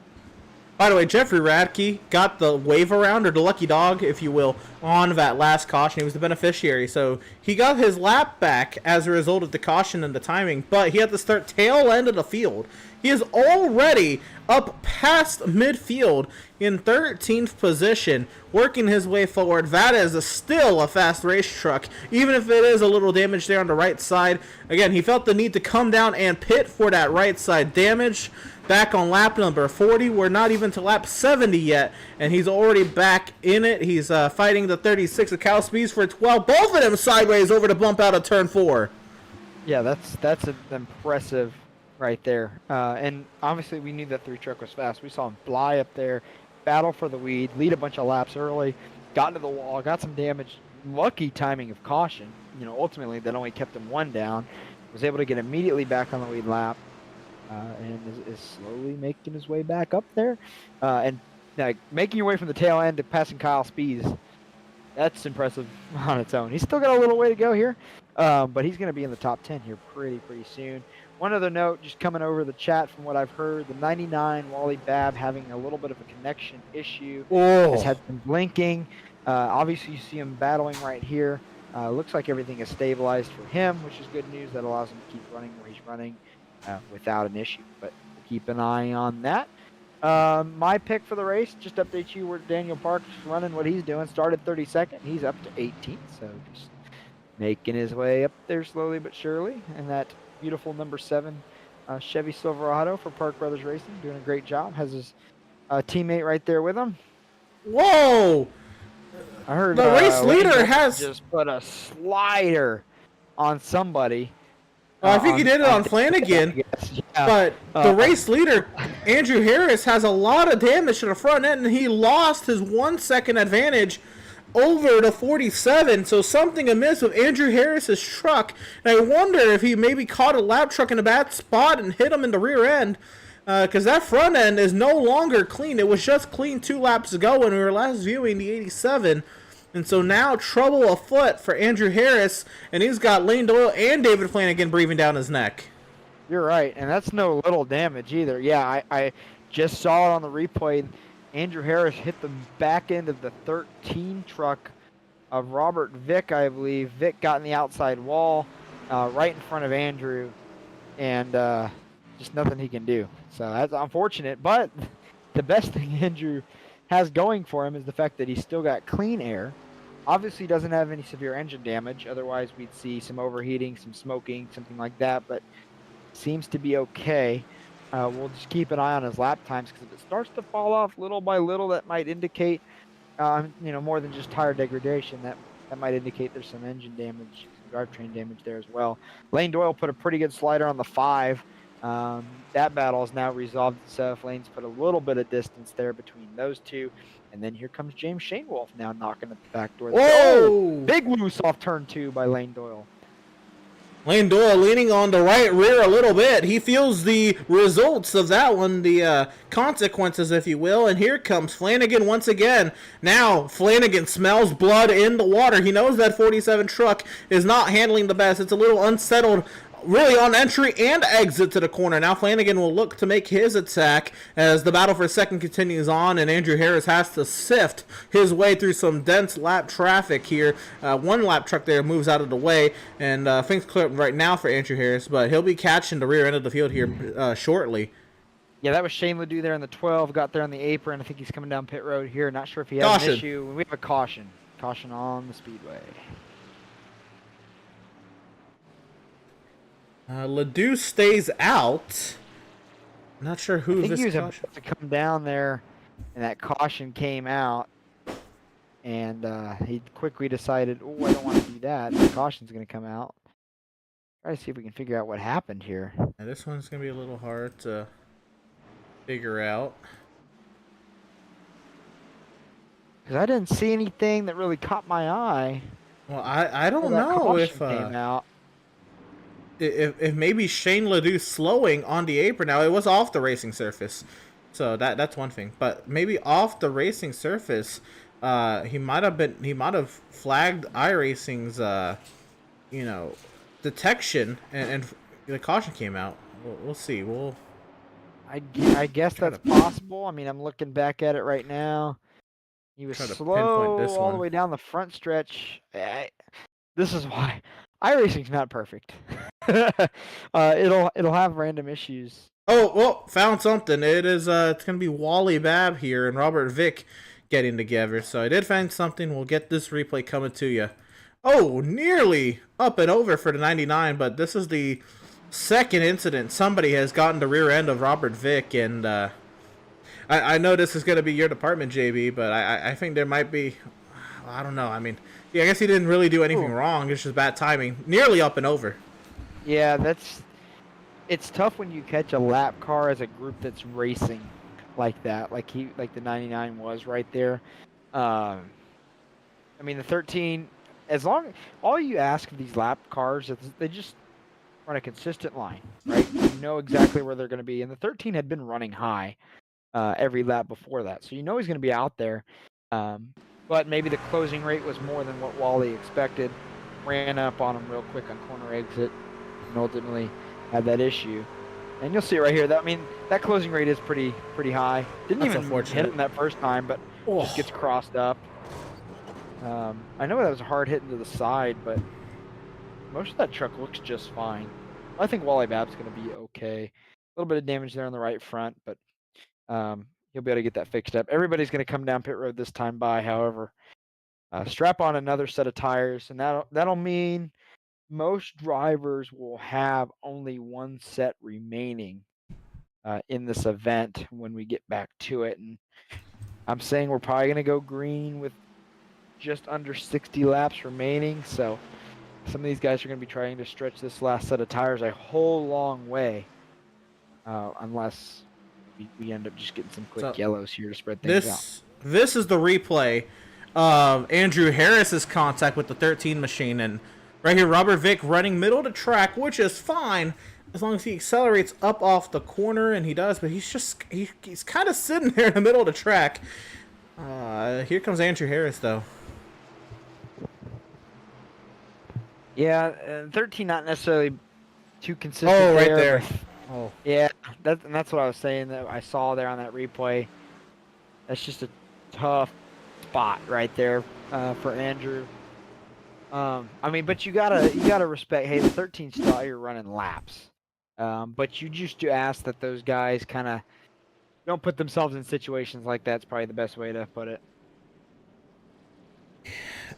Speaker 1: By the way, Jeffrey Radke got the wave around, or the lucky dog, if you will, on that last caution. He was the beneficiary, so he got his lap back as a result of the caution and the timing, but he had to start tail end of the field. He is already up past midfield in 13th position, working his way forward. That is still a fast race truck, even if it is a little damage there on the right side. Again, he felt the need to come down and pit for that right side damage. Back on lap number 40. We're not even to lap 70 yet, and he's already back in it. He's fighting the 36 of Cal Speeds for 12. Both of them sideways over to bump out of turn 4.
Speaker 2: Yeah, that's impressive right there. And obviously we knew that 3 truck was fast. We saw him fly up there, battle for the lead, lead a bunch of laps early, got into the wall, got some damage. Lucky timing of caution. Ultimately that only kept him 1 down. Was able to get immediately back on the lead lap. And is slowly making his way back up there. And making your way from the tail end to passing Kyle Speeds, that's impressive on its own. He's still got a little way to go here, but he's going to be in the top 10 here pretty soon. One other note, just coming over the chat from what I've heard, the 99 Wally Babb having a little bit of a connection issue. Has had some blinking. Obviously, you see him battling right here. Looks like everything is stabilized for him, which is good news. That allows him to keep running where he's running. Without an issue, but keep an eye on that. My pick for the race, just update you where Daniel Park's running, what he's doing. Started 32nd, he's up to 18th, so just making his way up there slowly but surely. And that beautiful number 7 Chevy Silverado for Park Brothers Racing, doing a great job. Has his teammate right there with him.
Speaker 1: Whoa!
Speaker 2: I heard
Speaker 1: the race leader has
Speaker 2: just put a slider on somebody.
Speaker 1: I think he did it on Flanagan, but the race leader, Andrew Harris, has a lot of damage to the front end, and he lost his 1 second advantage over the 47, so something amiss with Andrew Harris's truck, and I wonder if he maybe caught a lap truck in a bad spot and hit him in the rear end, because that front end is no longer clean. It was just clean 2 laps ago when we were last viewing the 87. And so now trouble afoot for Andrew Harris, and he's got Lane Doyle and David Flanagan breathing down his neck.
Speaker 2: You're right, and that's no little damage either. Yeah, I just saw it on the replay. Andrew Harris hit the back end of the 13 truck of Robert Vick, I believe. Vick got in the outside wall right in front of Andrew, and just nothing he can do. So that's unfortunate, but the best thing Andrew has going for him is the fact that he's still got clean air. Obviously doesn't have any severe engine damage, otherwise we'd see some overheating, some smoking, something like that, but seems to be okay. We'll just keep an eye on his lap times, because if it starts to fall off little by little, that might indicate more than just tire degradation. That might indicate there's some engine damage, some drivetrain damage there as well. Lane Doyle put a pretty good slider on the 5. That battle has now resolved itself. Lane's put a little bit of distance there between those two. And then here comes James Shanewolf now knocking at the back door.
Speaker 1: Whoa!
Speaker 2: Big loose off turn 2 by Lane Doyle.
Speaker 1: Lane Doyle leaning on the right rear a little bit. He feels the results of that one, the consequences, if you will. And here comes Flanagan once again. Now Flanagan smells blood in the water. He knows that 47 truck is not handling the best. It's a little unsettled, really, on entry and exit to the corner. Now Flanagan will look to make his attack as the battle for second continues on, and Andrew Harris has to sift his way through some dense lap traffic here. 1 lap truck there moves out of the way, and things clear up right now for Andrew Harris, but he'll be catching the rear end of the field here shortly.
Speaker 2: Yeah, that was Shane Ledoux there in the 12, got there on the apron. I think he's coming down pit road here. Not sure if he has an issue. We have a caution. Caution on the speedway.
Speaker 1: Ledoux stays out. Not sure who this
Speaker 2: he was
Speaker 1: caution.
Speaker 2: about to come down there, and that caution came out, and he quickly decided, oh, I don't want to do that. The caution's going to come out. Try to see if we can figure out what happened here.
Speaker 1: Yeah, this one's going to be a little hard to figure out.
Speaker 2: Because I didn't see anything that really caught my eye.
Speaker 1: Well, I don't know if
Speaker 2: came out.
Speaker 1: If maybe Shane Ledoux slowing on the apron. Now it was off the racing surface, so that's one thing. But maybe off the racing surface, he might have flagged iRacing's detection, and the caution came out. We'll see.
Speaker 2: I guess that's possible. I mean, I'm looking back at it right now. He was
Speaker 1: Try to
Speaker 2: slow
Speaker 1: pinpoint this
Speaker 2: all the
Speaker 1: one.
Speaker 2: way down the front stretch. This is why iRacing's not perfect. It'll have random issues.
Speaker 1: Oh, well, found something. It is it's gonna be Wally Babb here and Robert Vick getting together. So I did find something. We'll get this replay coming to you. Oh, nearly up and over for the 99, but this is the second incident. Somebody has gotten the rear end of Robert Vick, and I know this is going to be your department, JB, but I think there might be, I don't know. I mean, yeah, I guess he didn't really do anything wrong. It's just bad timing. Nearly up and over.
Speaker 2: Yeah, it's tough when you catch a lap car as a group that's racing like that, like the 99 was right there. I mean, the 13, all you ask of these lap cars is they just run a consistent line, right? You know exactly where they're going to be, and the 13 had been running high every lap before that, so you know he's going to be out there. But maybe the closing rate was more than what Wally expected. Ran up on him real quick on corner exit, and ultimately had that issue. And you'll see it right here. That closing rate is pretty high. Didn't
Speaker 1: That's
Speaker 2: even hit him that first time, but just gets crossed up. I know that was a hard hit into the side, but most of that truck looks just fine. I think Wally Babb's going to be okay. A little bit of damage there on the right front, but he'll be able to get that fixed up. Everybody's going to come down pit road this time by, however. Strap on another set of tires, and that'll mean most drivers will have only one set remaining in this event when we get back to it. And I'm saying we're probably going to go green with just under 60 laps remaining. So some of these guys are going to be trying to stretch this last set of tires a whole long way, unless we end up just getting some quick yellows here to spread things out.
Speaker 1: This is the replay of Andrew Harris's contact with the 13 machine, and right here, Robert Vick running middle of the track, which is fine as long as he accelerates up off the corner, and he does, but he's kind of sitting there in the middle of the track. Here comes Andrew Harris, though.
Speaker 2: Yeah, 13 not necessarily too consistent.
Speaker 1: Oh, right there.
Speaker 2: Oh. Yeah, that's what I was saying that I saw there on that replay. That's just a tough spot right there for Andrew. I mean, but you gotta respect. Hey, the 13 still out here running laps, but you just do ask that those guys kind of don't put themselves in situations like that. It's probably the best way to put it.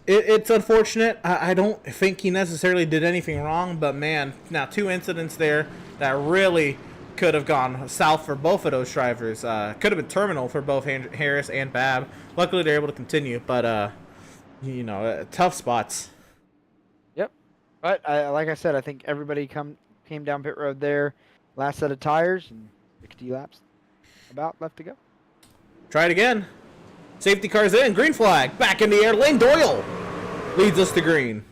Speaker 1: It's unfortunate. I don't think he necessarily did anything wrong, but man, now 2 incidents there that really could have gone south for both of those drivers. Could have been terminal for both Harris and Babb. Luckily, they're able to continue, but tough spots.
Speaker 2: Yep, but like I said, I think everybody came down pit road there. Last set of tires and 60 laps about left to go.
Speaker 1: Try it again. Safety car's in. Green flag. Back in the air. Lane Doyle leads us to green.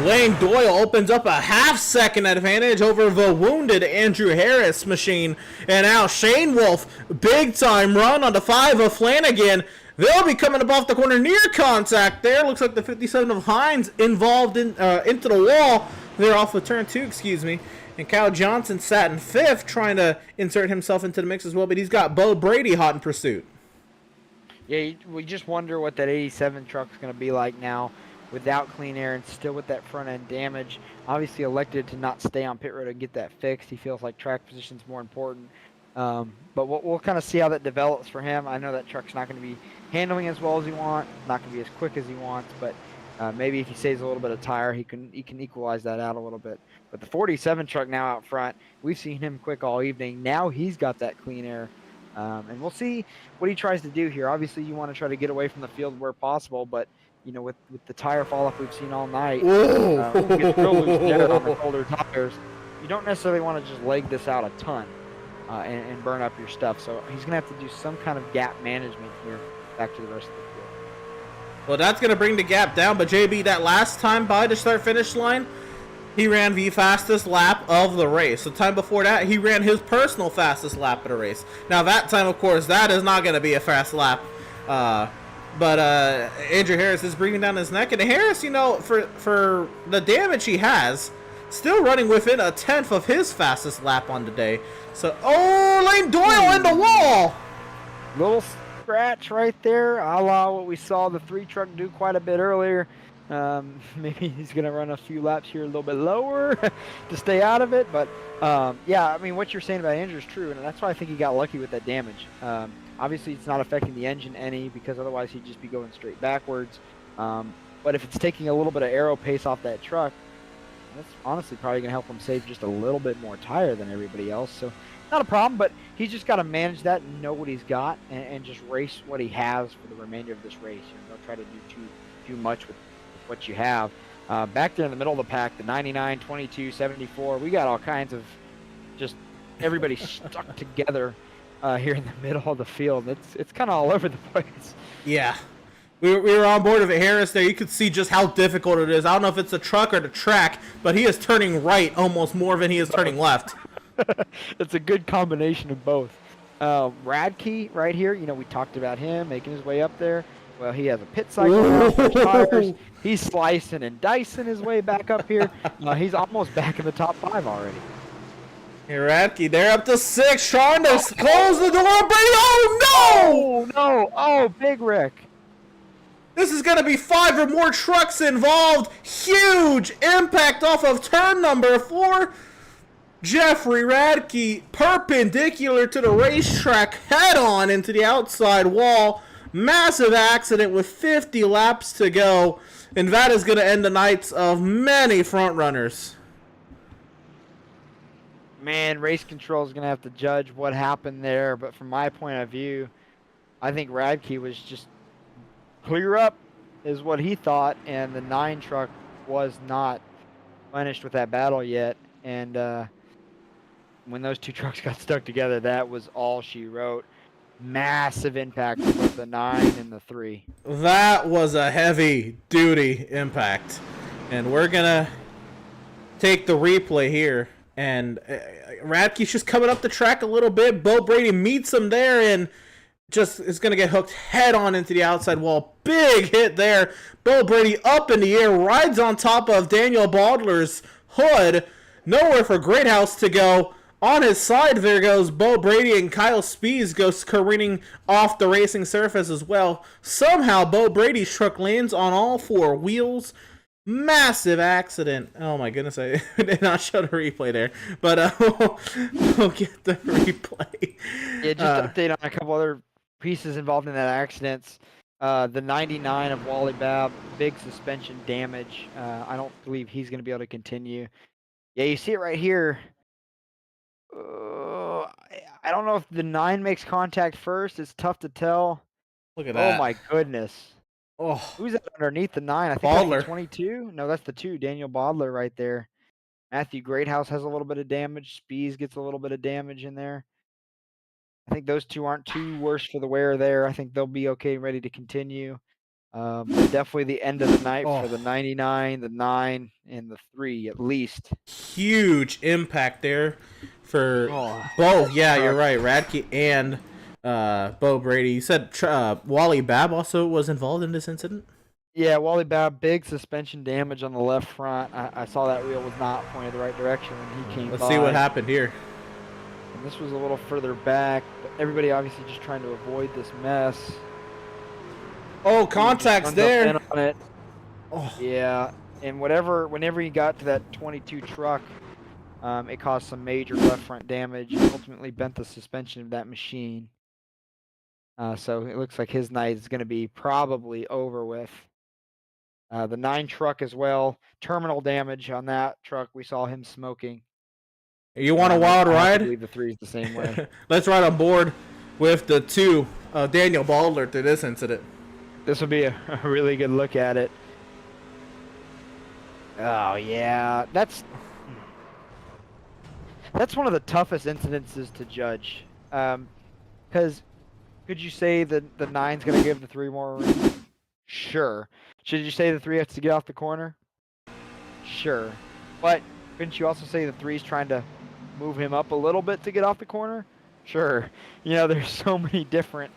Speaker 1: Lane Doyle opens up a half-second advantage over the wounded Andrew Harris machine. And now Shane Wolf, big-time run on the 5 of Flanagan. They'll be coming up off the corner near contact there. Looks like the 57 of Hines involved into the wall. They're off of turn 2, excuse me. And Kyle Johnson sat in 5th, trying to insert himself into the mix as well. But he's got Bo Brady hot in pursuit.
Speaker 2: Yeah, we just wonder what that 87 truck's going to be like now, without clean air and still with that front end damage. Obviously elected to not stay on pit road and get that fixed. He feels like track position's more important. But we'll kind of see how that develops for him. I know that truck's not going to be handling as well as he wants, not going to be as quick as he wants, but maybe if he saves a little bit of tire, he can equalize that out a little bit. But the 47 truck now out front, we've seen him quick all evening. Now he's got that clean air. And we'll see what he tries to do here. Obviously, you want to try to get away from the field where possible, but with the tire fall off we've seen all night, get real loose there on the colder tires. You don't necessarily want to just leg this out a ton and burn up your stuff. So he's going to have to do some kind of gap management here back to the rest of the field.
Speaker 1: Well, that's going to bring the gap down, but JB, that last time by the start-finish line, he ran the fastest lap of the race. The time before that, he ran his personal fastest lap of the race. Now, that time, of course, that is not going to be a fast lap. But Andrew Harris is breathing down his neck. And Harris, you know, for the damage he has, still running within a tenth of his fastest lap on the day. So, oh, Lane Doyle in the wall!
Speaker 2: Little scratch right there, a la what we saw the 3 truck do quite a bit earlier. Maybe he's going to run a few laps here a little bit lower to stay out of it. But, yeah, I mean, what you're saying about Andrew is true, and that's why I think he got lucky with that damage. Obviously, it's not affecting the engine any because otherwise he'd just be going straight backwards. But if it's taking a little bit of aero pace off that truck, that's honestly probably going to help him save just a little bit more tire than everybody else. So, not a problem, but he's just got to manage that and know what he's got and just race what he has for the remainder of this race. You know, don't try to do too much with what you have. Back there in the middle of the pack, the 99, 22, 74, we got all kinds of just everybody stuck together here in the middle of the field. It's kind of all over the place.
Speaker 1: Yeah. We were on board with Harris there. You could see just how difficult it is. I don't know if it's the truck or the track, but he is turning right almost more than he is turning left.
Speaker 2: It's a good combination of both. Radke right here, you know, we talked about him making his way up there. Well, he has a pit cycle, tires. He's slicing and dicing his way back up here. He's almost back in the top 5 already.
Speaker 1: Here, Radke, they're up to 6. Trying to close the door. Brady, oh no!
Speaker 2: Oh no! Oh, Big Rick.
Speaker 1: This is going to be 5 or more trucks involved. Huge impact off of turn number 4. Jeffrey Radke, perpendicular to the racetrack, head on into the outside wall. Massive accident with 50 laps to go. And that is going to end the nights of many front runners.
Speaker 2: Man, race control is going to have to judge what happened there. But from my point of view, I think Radke was just clear up is what he thought. And the 9 truck was not finished with that battle yet. And when those 2 trucks got stuck together, that was all she wrote. Massive impact with both the 9 and the 3.
Speaker 1: That was a heavy duty impact. And we're going to take the replay here. And Radke's just coming up the track a little bit. Bo Brady meets him there and just is going to get hooked head on into the outside wall. Big hit there. Bo Brady up in the air, rides on top of Daniel Baldler's hood. Nowhere for Greathouse to go. On his side, there goes Bo Brady, and Kyle Spees goes careening off the racing surface as well. Somehow, Bo Brady's truck lands on all 4 wheels. Massive accident. Oh my goodness, I did not show the replay there. But we'll get the replay.
Speaker 2: Yeah, just update on a couple other pieces involved in that accident. The 99 of Wally Babb, big suspension damage. I don't believe he's going to be able to continue. Yeah, you see it right here. I don't know if the 9 makes contact first. It's tough to tell.
Speaker 1: Look at that.
Speaker 2: Oh my goodness.
Speaker 1: Oh,
Speaker 2: Who's that underneath the 9? I think
Speaker 1: Baldler.
Speaker 2: that's the 22. No, that's the 2. Daniel Baldler right there. Matthew Greathouse has a little bit of damage. Spees gets a little bit of damage in there. I think those 2 aren't too worse for the wear there. I think they'll be okay, ready to continue. Definitely the end of the night for the 99, the 9, and the 3 at least.
Speaker 1: Huge impact there for both. Yeah, you're right. Radke and Bo Brady. You said Wally Babb also was involved in this incident?
Speaker 2: Yeah, Wally Babb, big suspension damage on the left front. I saw that wheel was not pointed the right direction when he came by.
Speaker 1: Let's see what happened here.
Speaker 2: And this was a little further back, but everybody obviously just trying to avoid this mess.
Speaker 1: Oh, contacts there.
Speaker 2: On it. Oh. Yeah, and whenever he got to that 22 truck, it caused some major left front damage and ultimately bent the suspension of that machine. So it looks like his night is going to be probably over with. The 9 truck as well, terminal damage on that truck. We saw him smoking.
Speaker 1: You want a wild ride?
Speaker 2: I believe the 3 is the same way.
Speaker 1: Let's ride on board with the 2, Daniel Baldler, to this incident.
Speaker 2: This will be a really good look at it. Oh yeah, that's one of the toughest incidences to judge. Because could you say that the 9's going to give the 3 more room? Sure. Should you say the 3 has to get off the corner? Sure. But couldn't you also say the 3's trying to move him up a little bit to get off the corner? Sure. There's so many different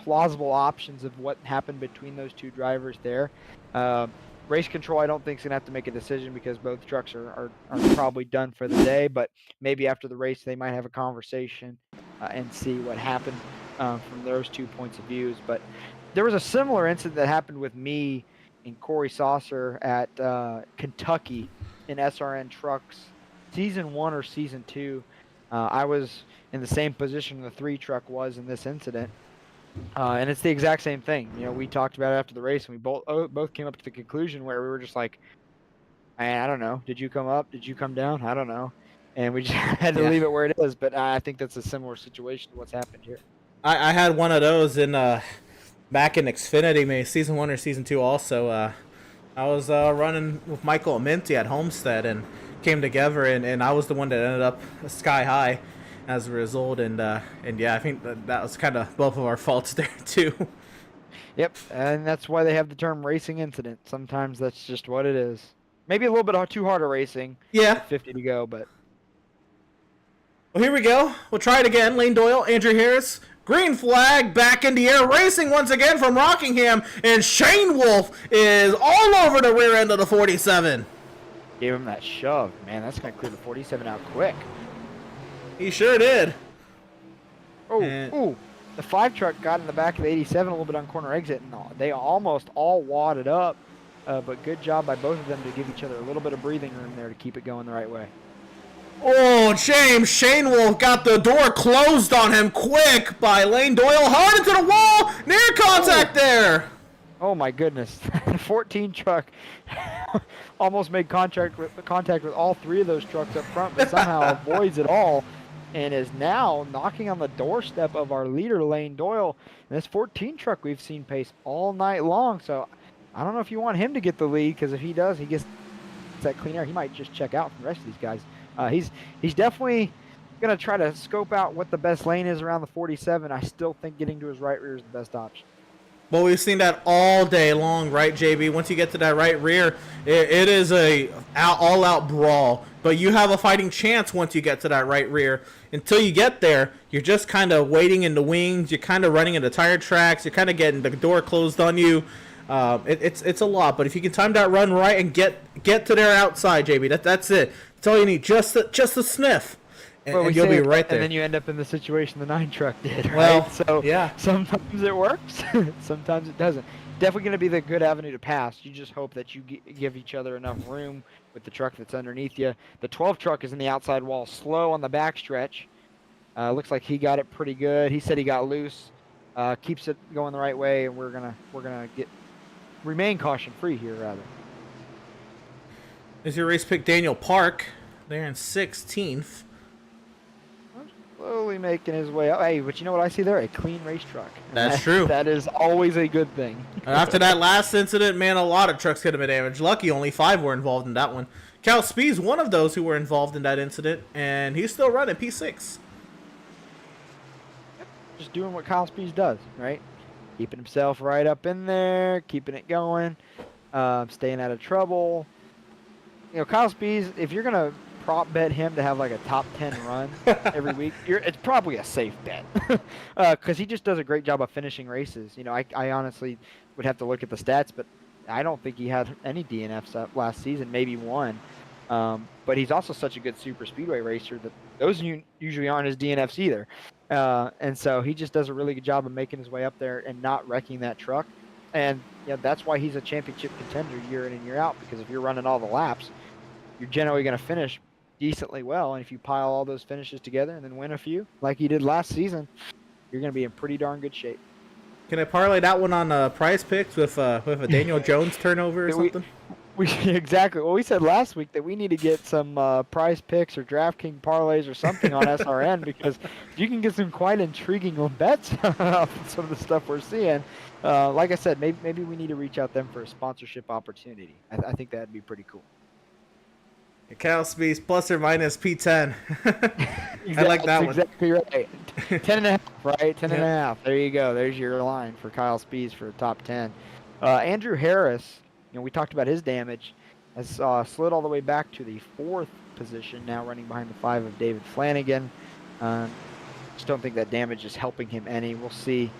Speaker 2: plausible options of what happened between those 2 drivers there. Race control, I don't think, is going to have to make a decision because both trucks are probably done for the day. But maybe after the race, they might have a conversation and see what happened from those 2 points of views. But there was a similar incident that happened with me and Corey Saucer at Kentucky in SRN trucks, season 1 or season 2. I was in the same position the 3 truck was in this incident. And it's the exact same thing. We talked about it after the race, and we both came up to the conclusion where we were just like, man, I don't know. Did you come up? Did you come down? I don't know. And we just had to leave it where it is. But I think that's a similar situation to what's happened here.
Speaker 1: I had one of those in back in Xfinity, maybe season 1 or season 2 also. I was running with Michael Minty at Homestead and came together, and I was the one that ended up sky high as a result, and yeah, I think that was kind of both of our faults there too.
Speaker 2: Yep, and that's why they have the term racing incident. Sometimes that's just what it is. Maybe a little bit too hard a racing.
Speaker 1: Yeah.
Speaker 2: 50 to go, but.
Speaker 1: Well, here we go. We'll try it again. Lane Doyle, Andrew Harris, green flag, back in the air, racing once again from Rockingham, and Shane Wolf is all over the rear end of the 47.
Speaker 2: Gave him that shove. Man, that's going to clear the 47 out quick.
Speaker 1: He sure did.
Speaker 2: Ooh, the 5 truck got in the back of the 87 a little bit on corner exit, and they almost all wadded up. But good job by both of them to give each other a little bit of breathing room there to keep it going the right way.
Speaker 1: Oh, James, Shane Wolf got the door closed on him quick by Lane Doyle. Hard into the wall. Near contact there.
Speaker 2: Oh, my goodness. The 14 truck almost made contact with all 3 of those trucks up front, but somehow avoids it all and is now knocking on the doorstep of our leader, Lane Doyle. And this 14 truck we've seen pace all night long, so I don't know if you want him to get the lead, because if he does, he gets that clean air. He might just check out from the rest of these guys. He's definitely going to try to scope out what the best lane is around the 47. I still think getting to his right rear is the best option.
Speaker 1: Well, we've seen that all day long, right, JB? Once you get to that right rear, it is a all-out brawl. But you have a fighting chance once you get to that right rear. Until you get there, you're just kind of waiting in the wings. You're kind of running into tire tracks. You're kind of getting the door closed on you. It's a lot. But if you can time that run right and get to their outside, JB, that's it. That's all you need. Just a sniff. And you'll be right there.
Speaker 2: And then you end up in the situation the 9 truck did, right?
Speaker 1: Well,
Speaker 2: so
Speaker 1: yeah.
Speaker 2: Sometimes it works, sometimes it doesn't. Definitely going to be the good avenue to pass. You just hope that you give each other enough room with the truck that's underneath you. The 12 truck is in the outside wall, slow on the backstretch. Looks like he got it pretty good. He said he got loose. Keeps it going the right way, and we're gonna remain caution free here, rather.
Speaker 1: There's your race pick, Daniel Park. They're in 16th.
Speaker 2: Slowly making his way up. Hey, but you know what I see there? A clean race truck.
Speaker 1: That's true.
Speaker 2: That is always a good thing.
Speaker 1: After that last incident, man, a lot of trucks could have been damaged. Lucky only 5 were involved in that one. Cal Speed's one of those who were involved in that incident, and he's still running P6.
Speaker 2: Just doing what Kyle Speeds does, right? Keeping himself right up in there, keeping it going, staying out of trouble. Kyle Speeds, if you're going to prop bet him to have like a top 10 run every week, it's probably a safe bet because he just does a great job of finishing races. I honestly would have to look at the stats, but I don't think he had any DNFs up last season, maybe one. But he's also such a good super speedway racer that those usually aren't his DNFs either. And so he just does a really good job of making his way up there and not wrecking that truck. And that's why he's a championship contender year in and year out, because if you're running all the laps, you're generally going to finish decently well, and if you pile all those finishes together and then win a few like he did last season, you're going to be in pretty darn good shape.
Speaker 1: Can I parlay that one on Prize Picks with a Daniel Jones turnover or something?
Speaker 2: Exactly. Well, we said last week that we need to get some Prize Picks or DraftKings parlays or something on SRN because you can get some quite intriguing bets off of some of the stuff we're seeing. Like I said, maybe we need to reach out them for a sponsorship opportunity. I think that'd be pretty cool.
Speaker 1: Cal Speeds plus or minus P10. I like that one.
Speaker 2: Exactly right. 10.5, right? 10.5. There you go. There's your line for Kyle Speeds for top 10. Andrew Harris, we talked about his damage, has slid all the way back to the 4th position, now running behind the 5 of David Flanagan. Just don't think that damage is helping him any. We'll see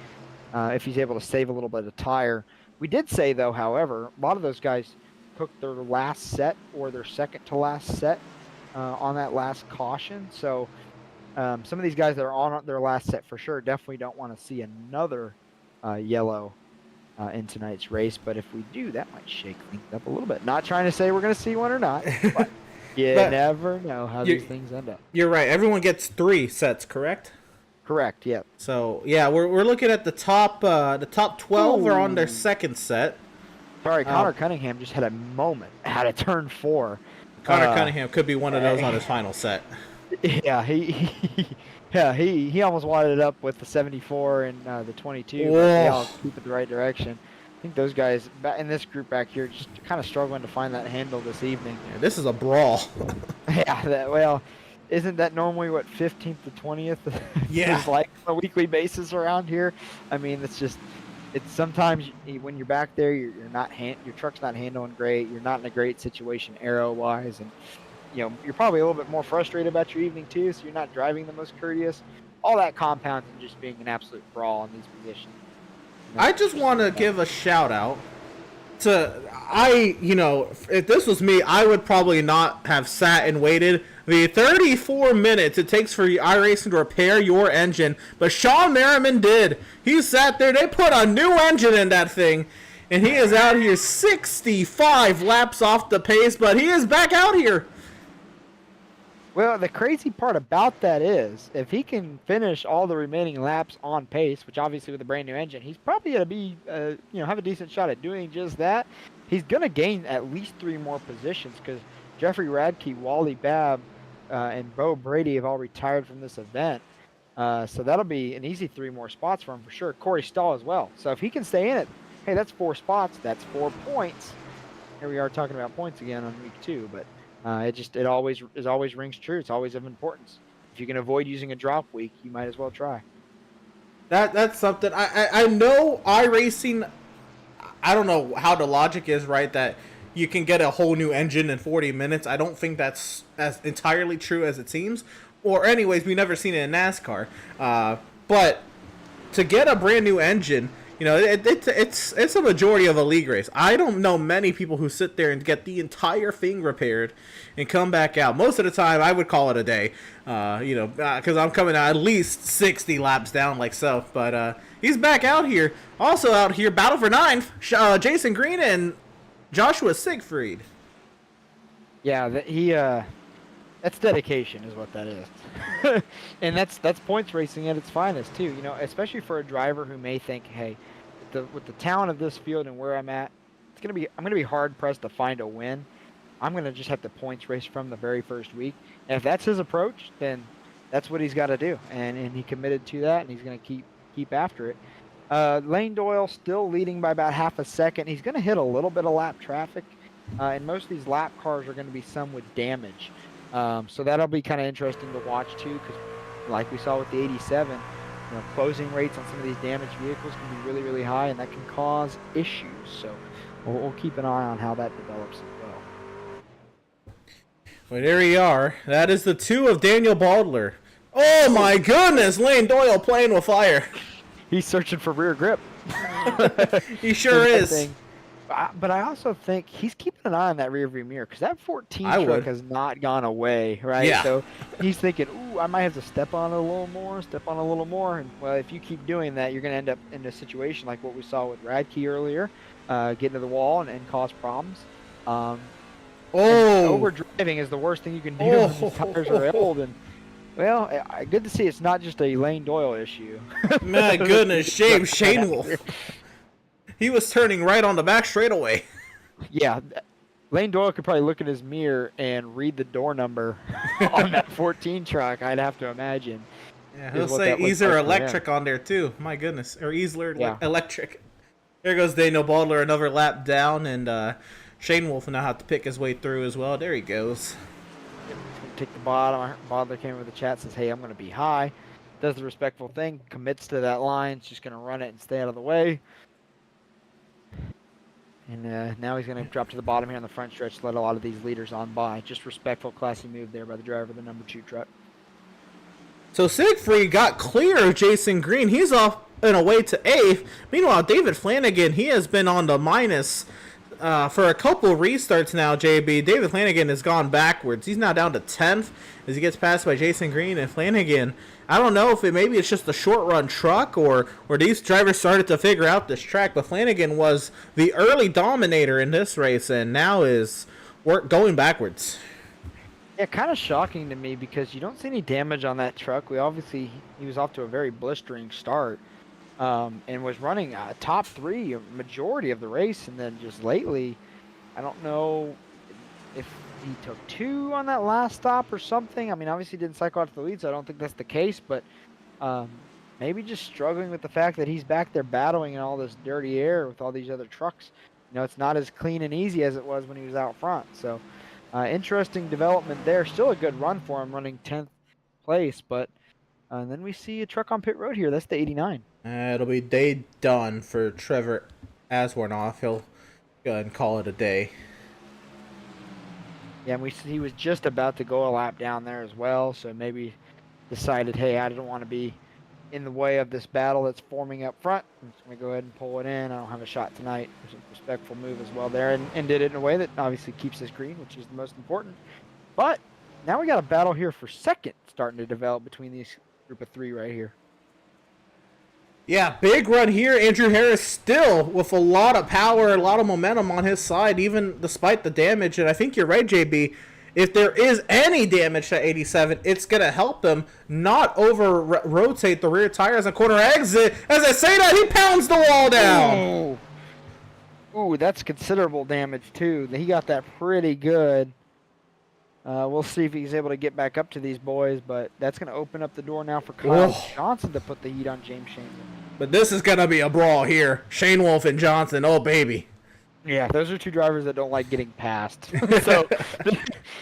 Speaker 2: if he's able to save a little bit of tire. We did say, though, however, a lot of those guys took their last set or their second to last set on that last caution. So some of these guys that are on their last set for sure definitely don't want to see another yellow in tonight's race. But if we do, that might shake things up a little bit. Not trying to say we're going to see one or not, but you never know how these things end up.
Speaker 1: You're right. Everyone gets 3 sets, correct?
Speaker 2: Correct. Yep.
Speaker 1: So yeah, we're looking at the top 12 are on their second set.
Speaker 2: Sorry, Connor Cunningham just had a moment at a turn 4.
Speaker 1: Connor Cunningham could be one of those on his final set.
Speaker 2: Yeah, he almost wadded it up with the 74 and the 22. But they all keep it the right direction. I think those guys in this group back here just kind of struggling to find that handle this evening.
Speaker 1: Yeah, this is a brawl.
Speaker 2: Yeah, isn't that normally what 15th to 20th is like on a weekly basis around here? I mean, it's sometimes when you're back there, your truck's not handling great. You're not in a great situation aero wise, and you're probably a little bit more frustrated about your evening too. So you're not driving the most courteous. All that compounds and just being an absolute brawl in these positions.
Speaker 1: I just want to give a shout out to if this was me, I would probably not have sat and waited the 34 minutes it takes for iRacing to repair your engine, but Sean Merriman did. He sat there, they put a new engine in that thing, and he is out here 65 laps off the pace, but he is back out here.
Speaker 2: Well, the crazy part about that is, if he can finish all the remaining laps on pace, which obviously with a brand new engine, he's probably going to be, have a decent shot at doing just that. He's going to gain at least 3 more positions because Jeffrey Radke, Wally Babb, and Bo Brady have all retired from this event. So that'll be an easy 3 more spots for him for sure. Corey Stahl as well. So if he can stay in it, hey, that's 4 spots. That's 4 points. Here we are talking about points again on week 2, but it always rings true. It's always of importance. If you can avoid using a drop week, you might as well try.
Speaker 1: That's something. I know iRacing. I don't know how the logic is, right, that you can get a whole new engine in 40 minutes. I don't think that's as entirely true as it seems. Or anyways, we've never seen it in NASCAR. But to get a brand new engine, it's a majority of a league race. I don't know many people who sit there and get the entire thing repaired and come back out. Most of the time, I would call it a day, because I'm coming out at least 60 laps down like so. But he's back out here. Also out here, battle for 9th, Jason Green and Joshua Siegfried.
Speaker 2: Yeah, that's dedication is what that is. And that's points racing at its finest too, especially for a driver who may think, hey, with the talent of this field and where I'm at, I'm going to be hard pressed to find a win. I'm going to just have to points race from the very first week. And if that's his approach, then that's what he's got to do. And he committed to that, and he's going to keep after it. Lane Doyle still leading by about half a second. He's going to hit a little bit of lap traffic, and most of these lap cars are going to be some with damage. So that'll be kind of interesting to watch too, because like we saw with the 87, closing rates on some of these damaged vehicles can be really, really high, and that can cause issues. So we'll keep an eye on how that develops as well.
Speaker 1: Well, there we are. That is the 2 of Daniel Baldler. Oh my goodness, Lane Doyle playing with fire.
Speaker 2: He's searching for rear grip.
Speaker 1: He sure is.
Speaker 2: But I also think he's keeping an eye on that rearview mirror, because that 14 truck has not gone away, right?
Speaker 1: Yeah.
Speaker 2: So he's thinking, ooh, I might have to step on it a little more. And, well, if you keep doing that, you're going to end up in a situation like what we saw with Radke earlier, get into the wall and cause problems. Overdriving is the worst thing you can do when these tires are old. And, well, good to see it's not just a Lane Doyle issue.
Speaker 1: My goodness, Shane Wolf. He was turning right on the back straightaway.
Speaker 2: Yeah, Lane Doyle could probably look in his mirror and read the door number on that 14 truck, I'd have to imagine.
Speaker 1: Yeah, he'll say Easer Electric on there too. My goodness. Or Easler Electric. There goes Daniel Baldler, another lap down, and Shane Wolf will now have to pick his way through as well. There he goes.
Speaker 2: Take the bottom. Baldler came over the chat, says, hey, I'm going to be high. Does the respectful thing, commits to that line. It's just going to run it and stay out of the way. And now he's going to drop to the bottom here on the front stretch to let a lot of these leaders on by. Just respectful, classy move there by the driver of the number 2 truck.
Speaker 1: So Siegfried got clear of Jason Green. He's off and away to 8th. Meanwhile, David Flanagan, he has been on the minus for a couple restarts now, JB. David Flanagan has gone backwards. He's now down to 10th as he gets passed by Jason Green. And Flanagan, I don't know if maybe it's just a short run truck or these drivers started to figure out this track, but Flanagan was the early dominator in this race and now is going backwards.
Speaker 2: Yeah, kind of shocking to me because you don't see any damage on that truck. He was off to a very blistering start. And was running top 3 a majority of the race, and then just lately, I don't know if he took 2 on that last stop or something. I mean, obviously he didn't cycle out to the lead, so I don't think that's the case, but maybe just struggling with the fact that he's back there battling in all this dirty air with all these other trucks. You know, it's not as clean and easy as it was when he was out front, so interesting development there. Still a good run for him, running 10th place, but and then we see a truck on pit road here. That's the 89.
Speaker 1: It'll be day done for Trevor Aswarnoff. He'll go ahead and call it a day.
Speaker 2: Yeah, and we see he was just about to go a lap down there as well, so maybe decided, hey, I don't want to be in the way of this battle that's forming up front. I'm just going to go ahead and pull it in. I don't have a shot tonight. It was a respectful move as well there, and did it in a way that obviously keeps us green, which is the most important. But now we got a battle here for second starting to develop between these group of 3 right here.
Speaker 1: Yeah, big run here. Andrew Harris still with a lot of power, a lot of momentum on his side, even despite the damage. And I think you're right, JB. If there is any damage to 87, it's going to help him not over-rotate the rear tires and corner exit. As I say that, he pounds the wall down.
Speaker 2: Ooh, that's considerable damage, too. He got that pretty good. We'll see if he's able to get back up to these boys, but that's going to open up the door now for Kyle Johnson to put the heat on James Shane.
Speaker 1: But this is going to be a brawl here. Shane Wolf and Johnson, oh baby.
Speaker 2: Yeah, those are 2 drivers that don't like getting passed. So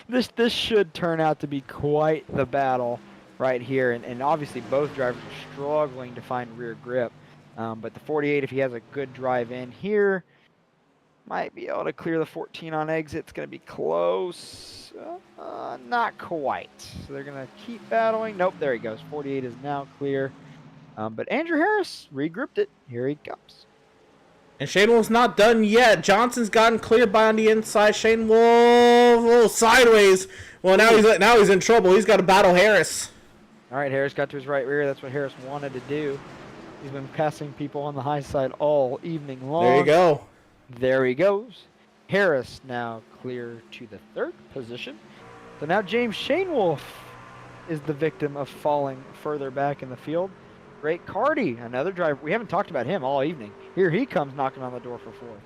Speaker 2: this should turn out to be quite the battle right here. And obviously both drivers are struggling to find rear grip. But the 48, if he has a good drive in here, might be able to clear the 14 on exit. It's going to be close. Not quite. So they're going to keep battling. Nope, there he goes. 48 is now clear. But Andrew Harris regrouped it. Here he comes.
Speaker 1: And Shane Wolf's not done yet. Johnson's gotten cleared by on the inside. Shane Wolf, sideways. Well, now he's in trouble. He's got to battle Harris.
Speaker 2: All right, Harris got to his right rear. That's what Harris wanted to do. He's been passing people on the high side all evening long.
Speaker 1: There you go.
Speaker 2: There he goes. Harris now clear to the 3rd position. So now James Shane Wolf is the victim of falling further back in the field. Ray Carty, another driver. We haven't talked about him all evening. Here he comes knocking on the door for 4th.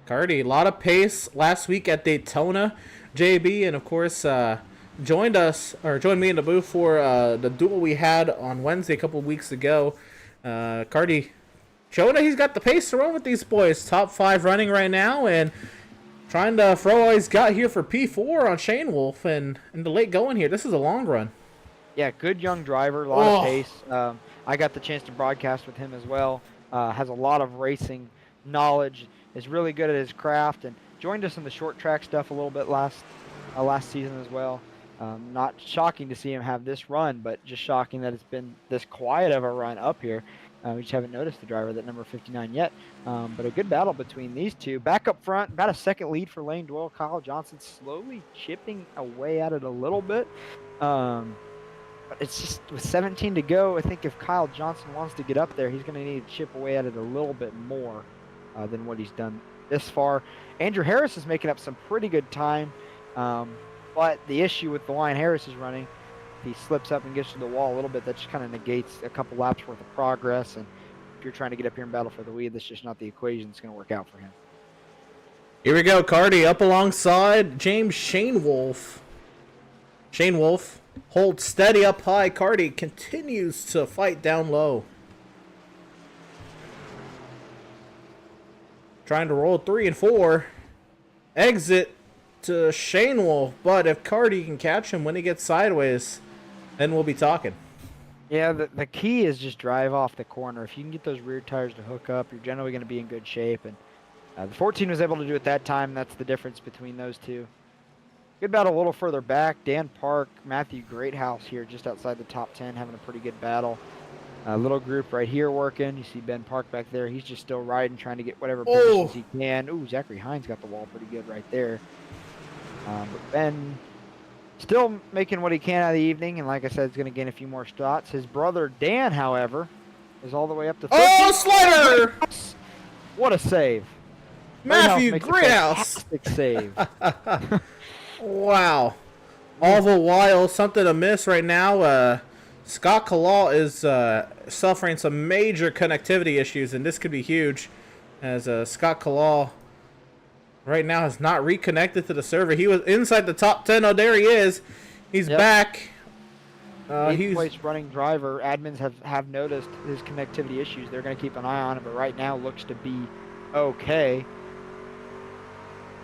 Speaker 1: Carty, a lot of pace last week at Daytona. JB, and of course, joined me in the booth for the duel we had on Wednesday a couple of weeks ago. Carty showing that he's got the pace to run with these boys. Top 5 running right now, and trying to throw all he's got here for P4 on Shane Wolf, and in the late going here. This is a long run.
Speaker 2: Yeah, good young driver, a lot of pace. I got the chance to broadcast with him as well. Has a lot of racing knowledge, is really good at his craft, and joined us in the short track stuff a little bit last season as well. Not shocking to see him have this run, but just shocking that it's been this quiet of a run up here. We just haven't noticed the driver, that number 59 yet. But a good battle between these two. Back up front, about a second lead for Lane Doyle. Kyle Johnson slowly chipping away at it a little bit. But it's just with 17 to go, I think if Kyle Johnson wants to get up there, he's going to need to chip away at it a little bit more than what he's done this far. Andrew Harris is making up some pretty good time. But the issue with the line Harris is running, if he slips up and gets to the wall a little bit, that just kind of negates a couple laps worth of progress. And if you're trying to get up here and battle for the lead, that's just not the equation that's going to work out for him.
Speaker 1: Here we go, Carty up alongside James Shane Wolf. Shane Wolf holds steady up high. Carty continues to fight down low. Trying to roll 3 and 4. Exit to Shane Wolf, but if Carty can catch him when he gets sideways, then we'll be talking.
Speaker 2: Yeah, the key is just drive off the corner. If you can get those rear tires to hook up, you're generally going to be in good shape. And The 14 was able to do it that time. That's the difference between those two. Good battle a little further back. Dan Park, Matthew Greathouse here just outside the top 10 having a pretty good battle. A little group right here working. You see Ben Park back there. He's just still riding, trying to get whatever positions he can. Ooh, Zachary Hines got the wall pretty good right there. But Ben still making what he can out of the evening, and like I said, he's going to gain a few more spots. His brother Dan, however, is all the way up to 13.
Speaker 1: Oh, slider!
Speaker 2: What a save.
Speaker 1: Matthew Greathouse.
Speaker 2: Fantastic save.
Speaker 1: Wow. All the while, something amiss right now. Scott Kalal is suffering some major connectivity issues, and this could be huge, as Scott Kalal right now has not reconnected to the server. He was inside the top 10. Oh, there he is. He's back.
Speaker 2: Eighth place running driver. Admins have noticed his connectivity issues. They're going to keep an eye on it, but right now looks to be okay.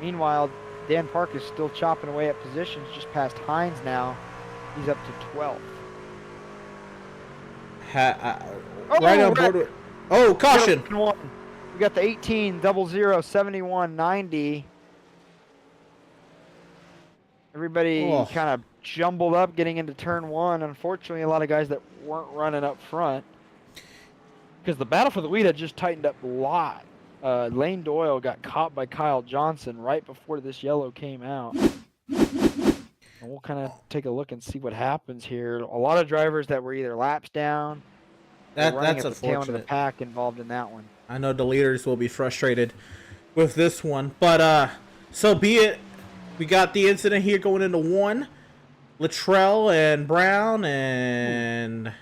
Speaker 2: Meanwhile, Dan Park is still chopping away at positions, just past Hines now. He's up to 12th.
Speaker 1: Right on board with... Oh, caution!
Speaker 2: We got the 18, 00, 71, 90. Everybody kind of jumbled up getting into turn one. Unfortunately, a lot of guys that weren't running up front. Because the battle for the lead had just tightened up a lot. Lane Doyle got caught by Kyle Johnson right before this yellow came out. And we'll kind of take a look and see what happens here. A lot of drivers that were either laps down,
Speaker 1: that's
Speaker 2: unfortunate. The tail end of the pack involved in that one.
Speaker 1: I know the leaders will be frustrated with this one, but so be it. We got the incident here going into one. Luttrell and Brown, and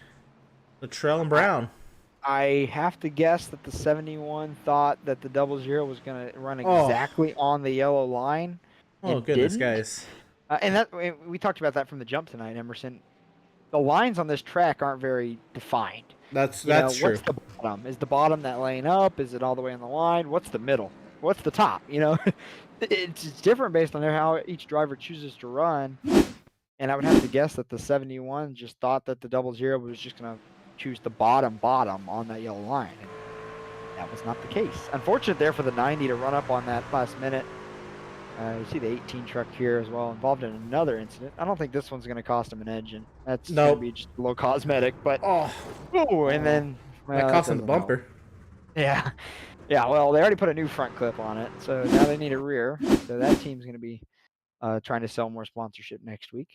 Speaker 1: Luttrell and Brown.
Speaker 2: I have to guess that the 71 thought that the 00 was going to run exactly on the yellow line.
Speaker 1: Oh, goodness, guys.
Speaker 2: And that we talked about that from the jump tonight, Emerson. The lines on this track aren't very defined.
Speaker 1: That's true.
Speaker 2: What's the bottom? Is the bottom that lane up? Is it all the way on the line? What's the middle? What's the top? It's different based on how each driver chooses to run. And I would have to guess that the 71 just thought that the 00 was just going to choose the bottom on that yellow line. And that was not the case. Unfortunate there for the 90 to run up on that last minute. You see the 18 truck here as well, involved in another incident. I don't think this one's going to cost him an engine. That's going to be just a little cosmetic, but and then
Speaker 1: that cost him the bumper.
Speaker 2: Help. Yeah. Yeah, well, they already put a new front clip on it, so now they need a rear. So that team's going to be trying to sell more sponsorship next week.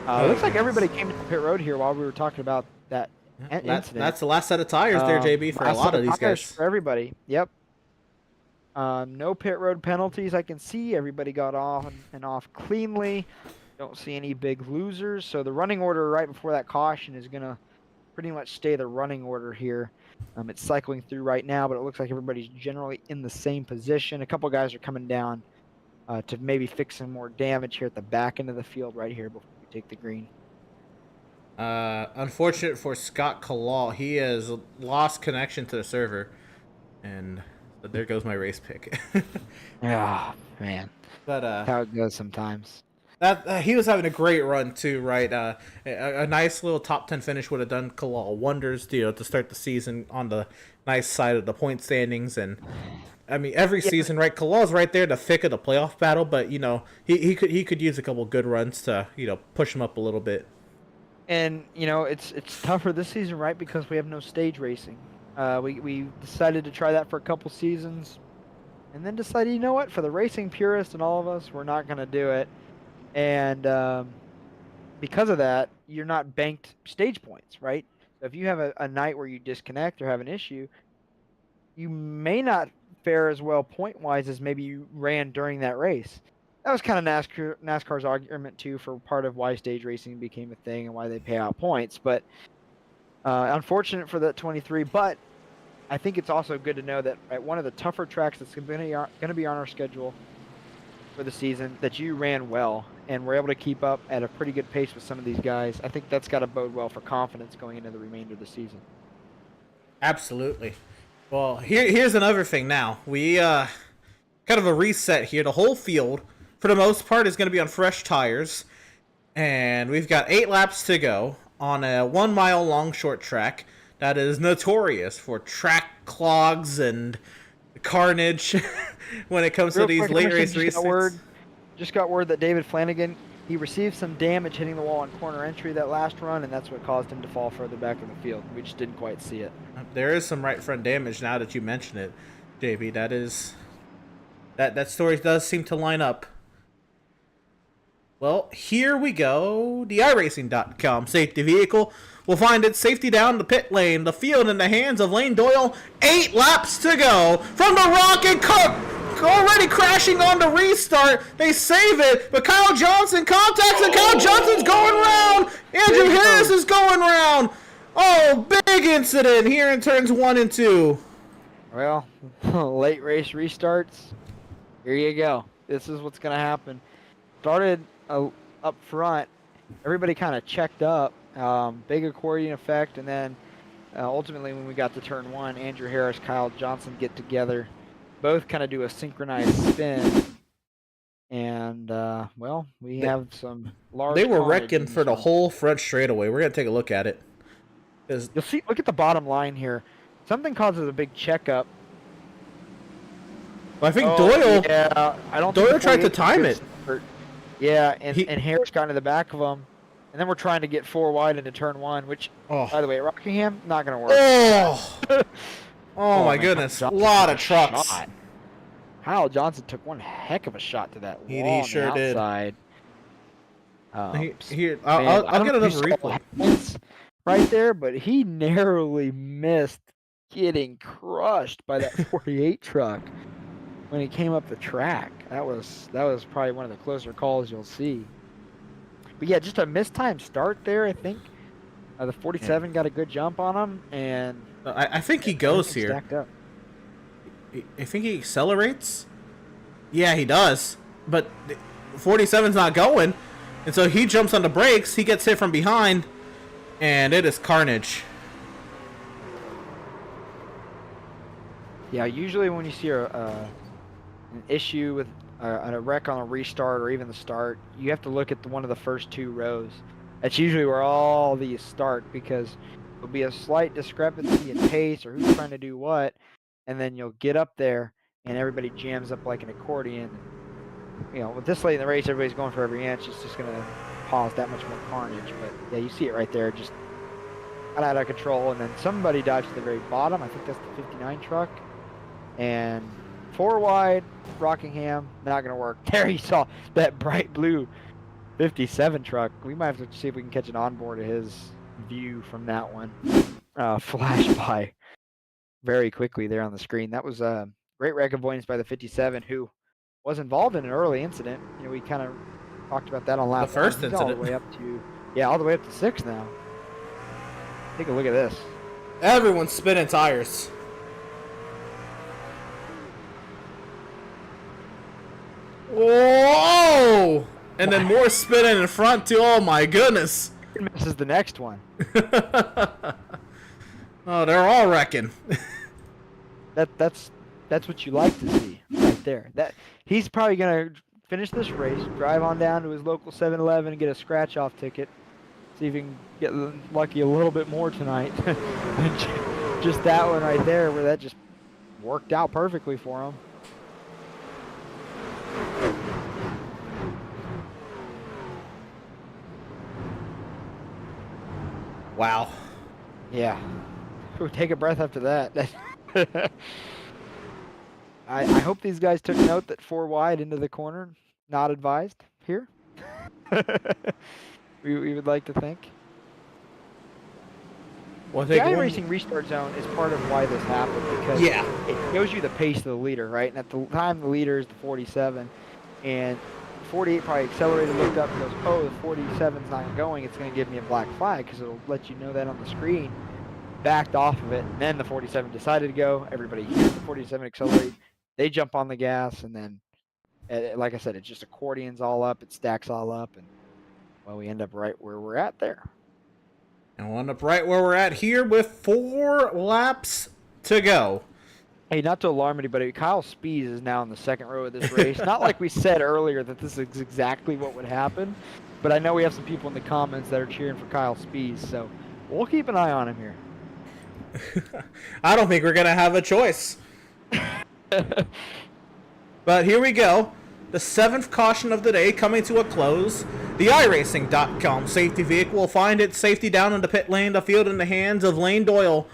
Speaker 2: Looks like everybody came to the pit road here while we were talking about that incident.
Speaker 1: That's the last set of tires there, JB, for a lot of these guys.
Speaker 2: For everybody. Yep. No pit road penalties I can see. Everybody got off and off cleanly. Don't see any big losers. So the running order right before that caution is going to pretty much stay the running order here. It's cycling through right now, but it looks like everybody's generally in the same position. A couple guys are coming down to maybe fix some more damage here at the back end of the field right here before we take the green.
Speaker 1: Unfortunate for Scott Kalal. He has lost connection to the server, and but there goes my race pick.
Speaker 2: Oh, man.
Speaker 1: But
Speaker 2: how it goes sometimes.
Speaker 1: That he was having a great run too, right? A nice little top 10 finish would have done Kalal wonders, to start the season on the nice side of the point standings. And I mean, every season, right? Kalal's right there, the thick of the playoff battle, but he could use a couple good runs to push him up a little bit.
Speaker 2: And it's tougher this season, right? Because we have no stage racing. We decided to try that for a couple seasons, and then decided, what? For the racing purist and all of us, we're not going to do it. And because of that, you're not banked stage points, right? So if you have a night where you disconnect or have an issue, you may not fare as well point-wise as maybe you ran during that race. That was kind of NASCAR's argument, too, for part of why stage racing became a thing and why they pay out points. But unfortunate for that 23, but I think it's also good to know that at one of the tougher tracks that's going to be on our schedule for the season, that you ran well and were able to keep up at a pretty good pace with some of these guys. I think that's got to bode well for confidence going into the remainder of the season.
Speaker 1: Absolutely. Well, here's another thing now. We kind of a reset here. The whole field, for the most part, is going to be on fresh tires. And we've got 8 laps to go on a 1 mile long short track that is notorious for track clogs and carnage when it comes to
Speaker 2: Real
Speaker 1: these
Speaker 2: quick,
Speaker 1: late
Speaker 2: Emerson,
Speaker 1: race restarts.
Speaker 2: just got word that David Flanagan, he received some damage hitting the wall on corner entry that last run, and that's what caused him to fall further back in the field. We just didn't quite see it.
Speaker 1: There is some right front damage now that you mention it, JB. That story does seem to line up. Well, here we go. The iRacing.com safety vehicle will find its safety down the pit lane. The field in the hands of Lane Doyle. 8 laps to go from the rocket car. Already crashing on the restart. They save it, but Kyle Johnson contacts and Kyle Johnson's going round. Andrew Harris is going round. Oh, big incident here in turns 1 and 2.
Speaker 2: Well, late race restarts. Here you go. This is what's going to happen. Started up front. Everybody kind of checked up. Big accordion effect, and then ultimately when we got to turn 1, Andrew Harris, Kyle Johnson get together. Both kind of do a synchronized spin. And, well, we have some large...
Speaker 1: They were wrecking for the whole front straightaway. We're going to take a look at it.
Speaker 2: You'll see, look at the bottom line here. Something causes a big checkup.
Speaker 1: Well, I think Doyle...
Speaker 2: Yeah, I don't
Speaker 1: Doyle tried to time it.
Speaker 2: Yeah, and Harris got into the back of him. And then we're trying to get 4 wide into turn 1, which, by the way, Rockingham, not going to work.
Speaker 1: Oh! Oh my goodness. A lot of trucks.
Speaker 2: Kyle Johnson took one heck of a shot to that wall on the outside.
Speaker 1: Here, I'll get another replay.
Speaker 2: Right there, but he narrowly missed getting crushed by that 48 truck when he came up the track. That was probably one of the closer calls you'll see. But yeah, just a mistimed start there, I think. The 47 got a good jump on him, and
Speaker 1: I think he goes here.
Speaker 2: Stacked up.
Speaker 1: I think he accelerates. Yeah, he does. But 47's not going, and so he jumps on the brakes. He gets hit from behind, and it is carnage.
Speaker 2: Yeah, usually when you see an issue with a wreck on a restart or even the start, you have to look at one of the first 2 rows. That's usually where all these start, because there'll be a slight discrepancy in pace or who's trying to do what, and then you'll get up there and everybody jams up like an accordion. You know, with this late in the race, everybody's going for every inch. It's just going to cause that much more carnage. But yeah, you see it right there, just got out of control, and then somebody dives to the very bottom. I think that's the 59 truck, and 4 wide, Rockingham, not going to work. There you saw that bright blue 57 truck. We might have to see if we can catch an onboard of his view from that one. Flash by very quickly there on the screen. That was a great wreck avoidance by the 57, who was involved in an early incident. You know, we kind of talked about that on last.
Speaker 1: The first incident.
Speaker 2: All the way up to, all the way up to 6 now. Take a look at this.
Speaker 1: Everyone's spinning tires. Whoa! And then more spinning in front too. Oh my goodness!
Speaker 2: Misses the next one.
Speaker 1: Oh, they're all wrecking.
Speaker 2: That's what you like to see right there. That he's probably gonna finish this race, drive on down to his local 7-Eleven and get a scratch-off ticket. See if he can get lucky a little bit more tonight. Just that one right there, where that just worked out perfectly for him.
Speaker 1: Wow.
Speaker 2: Yeah. Ooh, take a breath after that. I hope these guys took note that 4 wide into the corner, not advised here. we would like to think.
Speaker 1: Well,
Speaker 2: the iRacing restart zone is part of why this happened, because it shows you the pace of the leader, right? And at the time, the leader is the 47, and 48 probably accelerated, looked up, and goes, oh, the 47's not going, it's going to give me a black flag, because it'll let you know that on the screen. Backed off of it, and then the 47 decided to go. Everybody hears the 47 accelerate. They jump on the gas, and then, like I said, it just accordions all up, it stacks all up, and, well, we end up right where we're at there.
Speaker 1: And we'll end up right where we're at here with 4 laps to go.
Speaker 2: Hey, not to alarm anybody, Kyle Spees is now in the second row of this race. Not like we said earlier that this is exactly what would happen, but I know we have some people in the comments that are cheering for Kyle Spees, so we'll keep an eye on him here.
Speaker 1: I don't think we're going to have a choice. But here we go. The 7th caution of the day coming to a close. The iRacing.com safety vehicle will find its safety down in the pit lane, the field in the hands of Lane Doyle.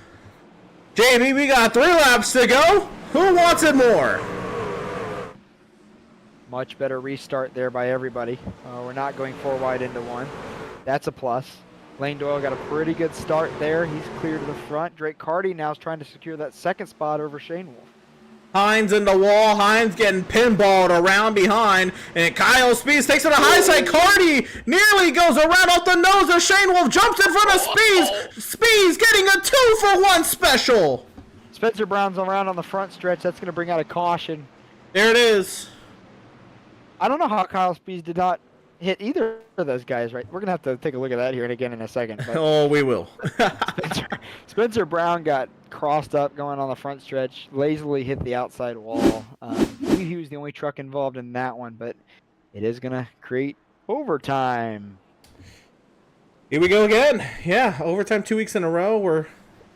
Speaker 1: JB, we got 3 laps to go. Who wants it more?
Speaker 2: Much better restart there by everybody. We're not going 4 wide into 1. That's a plus. Lane Doyle got a pretty good start there. He's clear to the front. Drake Carty now is trying to secure that 2nd spot over Shane Wolf.
Speaker 1: Hines in the wall. Hines getting pinballed around behind. And Kyle Spees takes it to high side. Carty nearly goes around off the nose of Shane Wolf. Jumps in front of Spees. Spees getting a 2-for-1 special.
Speaker 2: Spencer Brown's around on the front stretch. That's going to bring out a caution.
Speaker 1: There it is.
Speaker 2: I don't know how Kyle Spees did not hit either of those guys, right? We're going to have to take a look at that here and again in a second. But
Speaker 1: Oh, we will.
Speaker 2: Spencer Brown got crossed up going on the front stretch, lazily hit the outside wall. Maybe he was the only truck involved in that one, but it is going to create overtime.
Speaker 1: Here we go again. Yeah, overtime 2 weeks in a row.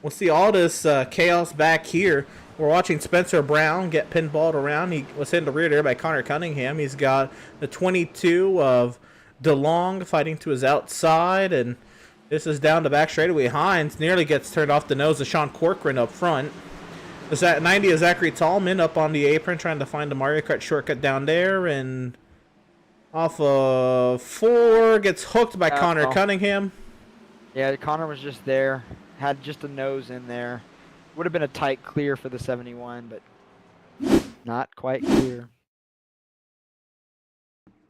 Speaker 1: We'll see all this chaos back here. We're watching Spencer Brown get pinballed around. He was hit in the rear there by Connor Cunningham. He's got the 22 of DeLong fighting to his outside, and this is down the back straightaway. Hines nearly gets turned off the nose of Sean Corcoran up front. Is that 90 of Zachary Tallman up on the apron trying to find the Mario Kart shortcut down there, and off of 4 gets hooked by Connor Cunningham.
Speaker 2: Yeah, Connor was just there, had just a nose in there. Would have been a tight clear for the 71, but not quite clear.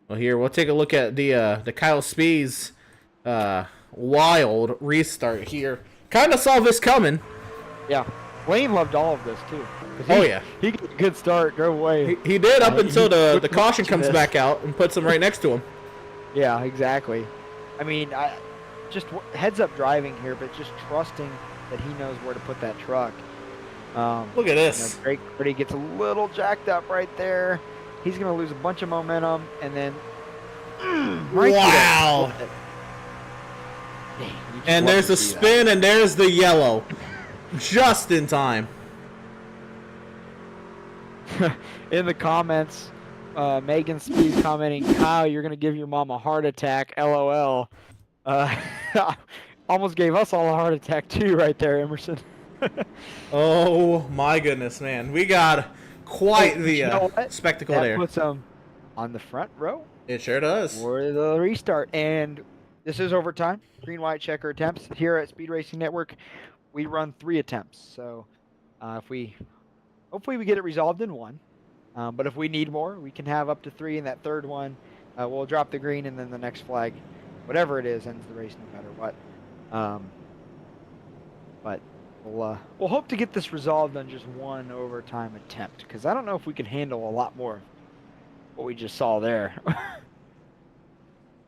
Speaker 1: Well, here we'll take a look at the Kyle Spees wild restart here. Kind of saw this coming.
Speaker 2: Yeah, Wayne loved all of this too.
Speaker 1: He
Speaker 2: got a good start, drove away.
Speaker 1: He did up until the caution comes back out and puts him right next to him.
Speaker 2: Yeah, exactly. I mean, just heads up driving here, but just trusting that he knows where to put that truck.
Speaker 1: Look at this.
Speaker 2: Drake Pretty gets a little jacked up right there. He's going to lose a bunch of momentum, and then
Speaker 1: wow. And there's the spin, and there's the yellow. Just in time.
Speaker 2: In the comments, Megan Speed commenting, Kyle, you're going to give your mom a heart attack, LOL. Almost gave us all a heart attack too right there, Emerson.
Speaker 1: Oh my goodness, man. We got quite the spectacle
Speaker 2: that
Speaker 1: there.
Speaker 2: Puts them on the front row.
Speaker 1: It sure does.
Speaker 2: For the restart. And this is overtime. Green, white, checker attempts. Here at Speed Racing Network, we run 3 attempts. So hopefully we get it resolved in 1. But if we need more, we can have up to 3 in that 3rd one. We'll drop the green, and then the next flag, whatever it is, ends the race no matter what. But we'll hope to get this resolved on just 1 overtime attempt, because I don't know if we can handle a lot more of what we just saw there.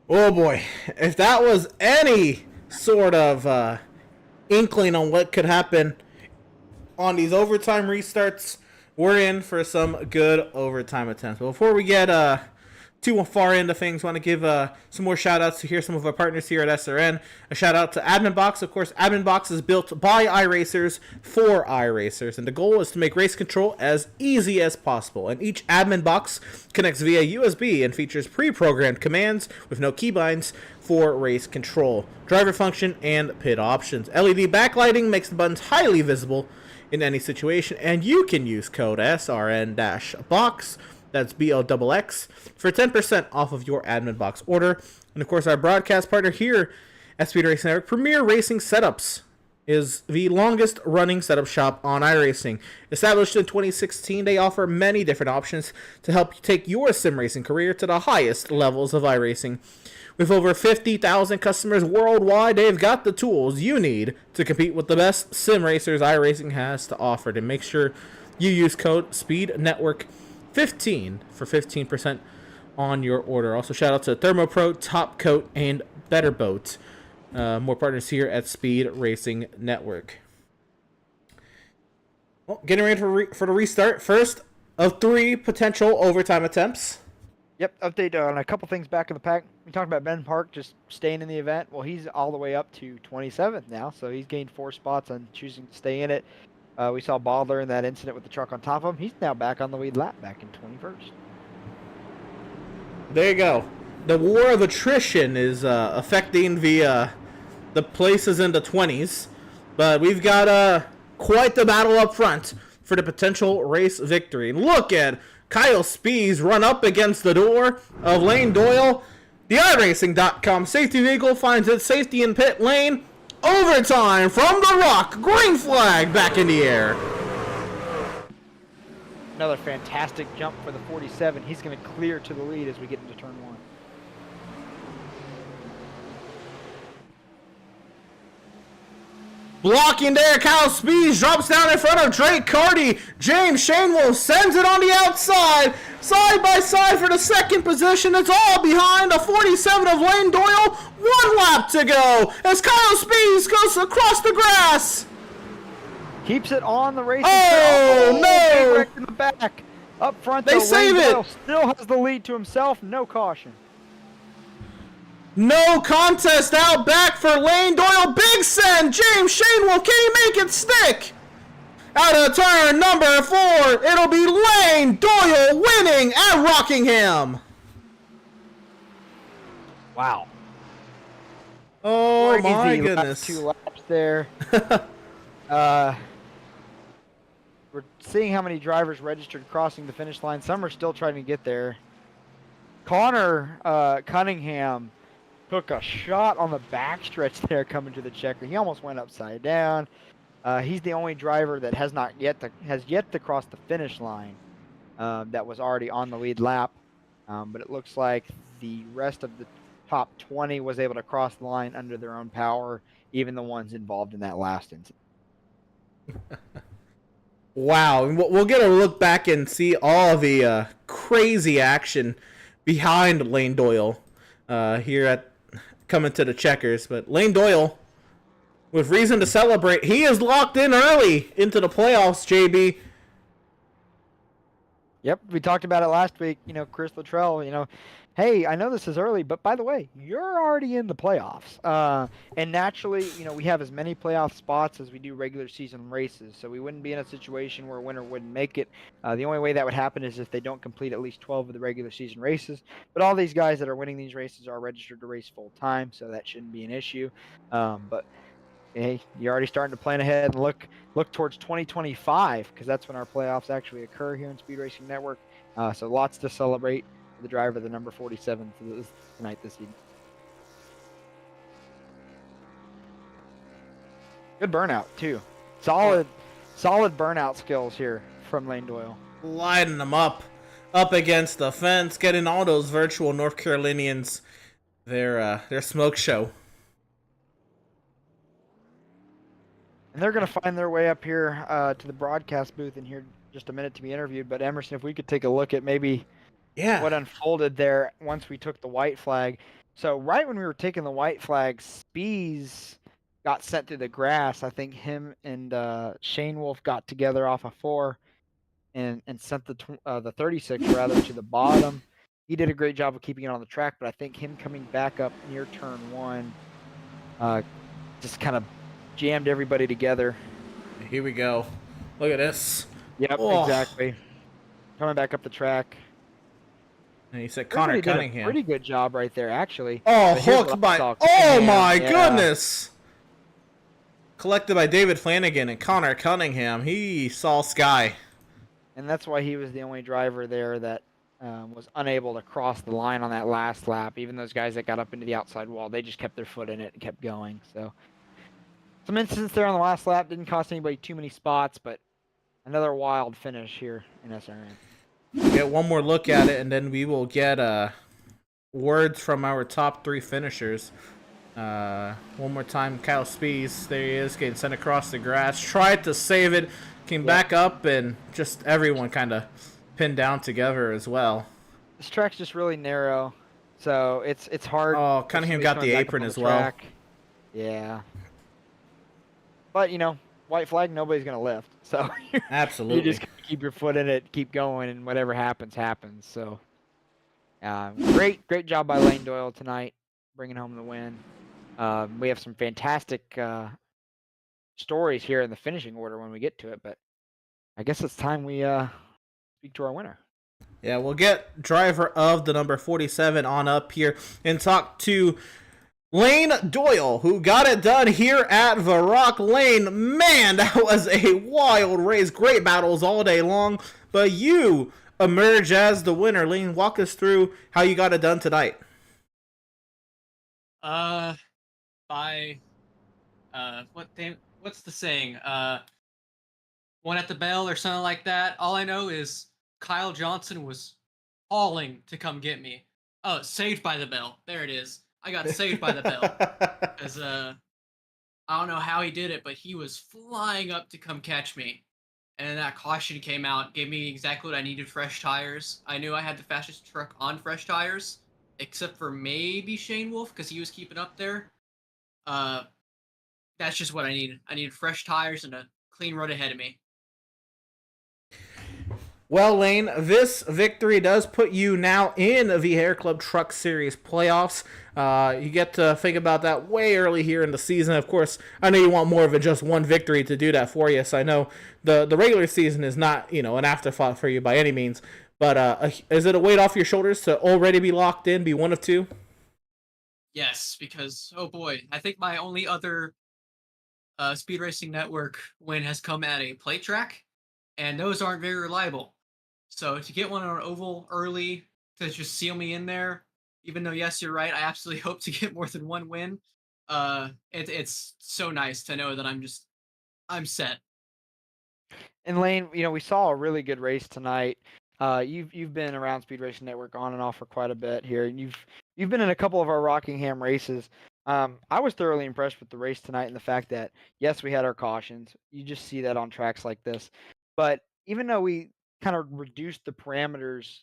Speaker 1: Oh boy, if that was any sort of inkling on what could happen on these overtime restarts, we're in for some good overtime attempts. But before we get too far into things, want to give some more shout outs to hear some of our partners here at SRN. A shout out to Admin Box. Of course, Admin Box is built by iRacers for iRacers, and the goal is to make race control as easy as possible. And each Admin Box connects via USB and features pre-programmed commands with no keybinds for race control, driver function, and pit options. LED backlighting makes the buttons highly visible in any situation, and you can use code SRN-box. That's BOXX for 10% off of your Admin Box order. And of course, our broadcast partner here at Speed Racing Network, Premier Racing Setups, is the longest running setup shop on iRacing. Established in 2016, they offer many different options to help you take your sim racing career to the highest levels of iRacing. With over 50,000 customers worldwide, they've got the tools you need to compete with the best sim racers iRacing has to offer. To make sure you use code SPEEDNetwork15 for 15% on your order. Also, shout out to ThermoPro, Top Coat, and Better Boat. More partners here at Speed Racing Network. Well, getting ready for the restart. First of 3 potential overtime attempts.
Speaker 2: Yep, update on a couple things back in the pack. We talked about Ben Park just staying in the event. Well, he's all the way up to 27th now, so he's gained 4 spots on choosing to stay in it. We saw Baldler in that incident with the truck on top of him. He's now back on the lead lap, back in 21st.
Speaker 1: There you go. The war of attrition is affecting the places in the 20s, but we've got quite the battle up front for the potential race victory. Look at Kyle Spees run up against the door of Lane Doyle. The iRacing.com safety vehicle finds its safety in pit lane. Overtime from the Rock. Green flag back in the air.
Speaker 2: Another fantastic jump for the 47. He's going to clear to the lead as we get into turn 1.
Speaker 1: Blocking there, Kyle Spees drops down in front of Drake Carty. James Shanewell sends it on the outside. Side by side for the second position. It's all behind the 47 of Lane Doyle. 1 lap to go as Kyle Spees goes across the grass.
Speaker 2: Keeps it on the racing
Speaker 1: track. Oh, no.
Speaker 2: Wreck in the back. Up front,
Speaker 1: they save
Speaker 2: Lane
Speaker 1: it.
Speaker 2: Doyle still has the lead to himself. No caution.
Speaker 1: No contest out back for Lane Doyle. Big send. James Shanewell, can he make it stick? Out of turn number 4, it'll be Lane Doyle winning at Rockingham.
Speaker 2: Wow.
Speaker 1: Oh,
Speaker 2: Crazy
Speaker 1: my goodness.
Speaker 2: 2 laps there. We're seeing how many drivers registered crossing the finish line. Some are still trying to get there. Connor Cunningham took a shot on the backstretch there coming to the checker. He almost went upside down. He's the only driver that has yet to cross the finish line that was already on the lead lap. But it looks like the rest of the top 20 was able to cross the line under their own power, even the ones involved in that last incident.
Speaker 1: Wow. We'll get a look back and see all the crazy action behind Lane Doyle here at coming to the checkers. But Lane Doyle, with reason to celebrate, he is locked in early into the playoffs, JB.
Speaker 2: Yep, we talked about it last week. Chris Luttrell, hey, I know this is early, but by the way, you're already in the playoffs. And naturally, we have as many playoff spots as we do regular season races, so we wouldn't be in a situation where a winner wouldn't make it. The only way that would happen is if they don't complete at least 12 of the regular season races. But all these guys that are winning these races are registered to race full time, so that shouldn't be an issue. But hey, you're already starting to plan ahead and look towards 2025, because that's when our playoffs actually occur here in Speed Racing Network. So lots to celebrate for the driver, the number 47 tonight this evening. Good burnout too. Solid burnout skills here from Lane Doyle.
Speaker 1: Lighting them up against the fence, getting all those virtual North Carolinians their smoke show.
Speaker 2: And they're going to find their way up here to the broadcast booth in here just a minute to be interviewed. But Emerson, if we could take a look at maybe what unfolded there once we took the white flag. So right when we were taking the white flag, Spees got sent through the grass. I think him and Shane Wolf got together off a 4 and sent the 36 rather to the bottom. He did a great job of keeping it on the track, but I think him coming back up near turn 1 just kind of jammed everybody together.
Speaker 1: Here we go. Look at this.
Speaker 2: Yep, exactly. Coming back up the track.
Speaker 1: And he said Connor Cunningham.
Speaker 2: Did a pretty good job right there, actually.
Speaker 1: Oh, hooked by... Oh, my goodness. Collected by David Flanagan and Connor Cunningham. He saw sky.
Speaker 2: And that's why he was the only driver there that was unable to cross the line on that last lap. Even those guys that got up into the outside wall, they just kept their foot in it and kept going. So some incidents there on the last lap. Didn't cost anybody too many spots, but another wild finish here in SRN.
Speaker 1: Get one more look at it, and then we will get words from our top 3 finishers. One more time, Kyle Spees. There he is, getting sent across the grass. Tried to save it, came back up, and just everyone kind of pinned down together as well.
Speaker 2: This track's just really narrow, so it's hard.
Speaker 1: Oh, Cunningham got the apron as well.
Speaker 2: Yeah. But, white flag, nobody's going to lift. So
Speaker 1: absolutely.
Speaker 2: You just keep your foot in it, keep going, and whatever happens, happens. So great job by Lane Doyle tonight, bringing home the win. We have some fantastic stories here in the finishing order when we get to it. But I guess it's time we speak to our winner.
Speaker 1: Yeah, we'll get driver of the number 47 on up here and talk to Lane Doyle, who got it done here at Varrock Lane. Man, that was a wild race. Great battles all day long, but you emerge as the winner. Lane, walk us through how you got it done tonight.
Speaker 3: What's the saying? One at the bell or something like that. All I know is Kyle Johnson was calling to come get me. Oh, saved by the bell. There it is. I got saved by the bell. Because I don't know how he did it, but he was flying up to come catch me. And then that caution came out, gave me exactly what I needed, fresh tires. I knew I had the fastest truck on fresh tires, except for maybe Shane Wolf, because he was keeping up there. That's just what I needed. I needed fresh tires and a clean road ahead of me.
Speaker 1: Well, Lane, this victory does put you now in the HairClub Truck Series playoffs. You get to think about that way early here in the season. Of course, I know you want more than just one victory to do that for you, so I know the regular season is not, an afterthought for you by any means. But is it a weight off your shoulders to already be locked in, be one of two?
Speaker 3: Yes, because, oh boy, I think my only other Speed Racing Network win has come at a plate track, and those aren't very reliable. So to get one on an oval early to just seal me in there, even though, yes, you're right, I absolutely hope to get more than one win. It's so nice to know that I'm set.
Speaker 2: And Lane, we saw a really good race tonight. You've been around Speed Racing Network on and off for quite a bit here, and you've been in a couple of our Rockingham races. I was thoroughly impressed with the race tonight and the fact that, yes, we had our cautions. You just see that on tracks like this. But even though we kind of reduced the parameters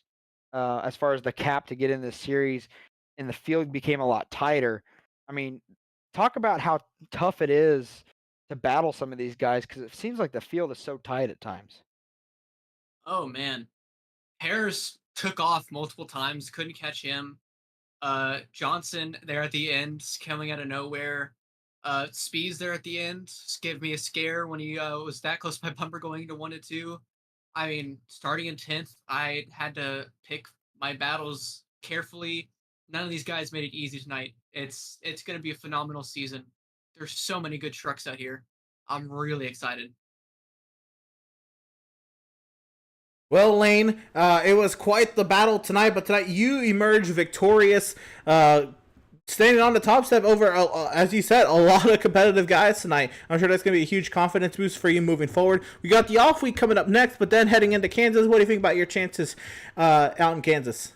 Speaker 2: as far as the cap to get in this series, and the field became a lot tighter, I mean, talk about how tough it is to battle some of these guys, because it seems like the field is so tight at times.
Speaker 3: Oh, man. Harris took off multiple times, couldn't catch him. Johnson there at the end, coming out of nowhere. Spees there at the end, gave me a scare when he was that close to my bumper going into 1 to 2. I mean, starting in 10th, I had to pick my battles carefully. None of these guys made it easy tonight. It's going to be a phenomenal season. There's so many good trucks out here. I'm really excited.
Speaker 1: Well, Lane, it was quite the battle tonight, but tonight you emerged victorious, standing on the top step over, as you said, a lot of competitive guys tonight. I'm sure that's going to be a huge confidence boost for you moving forward. We got the off week coming up next, but then heading into Kansas, what do you think about your chances out in Kansas?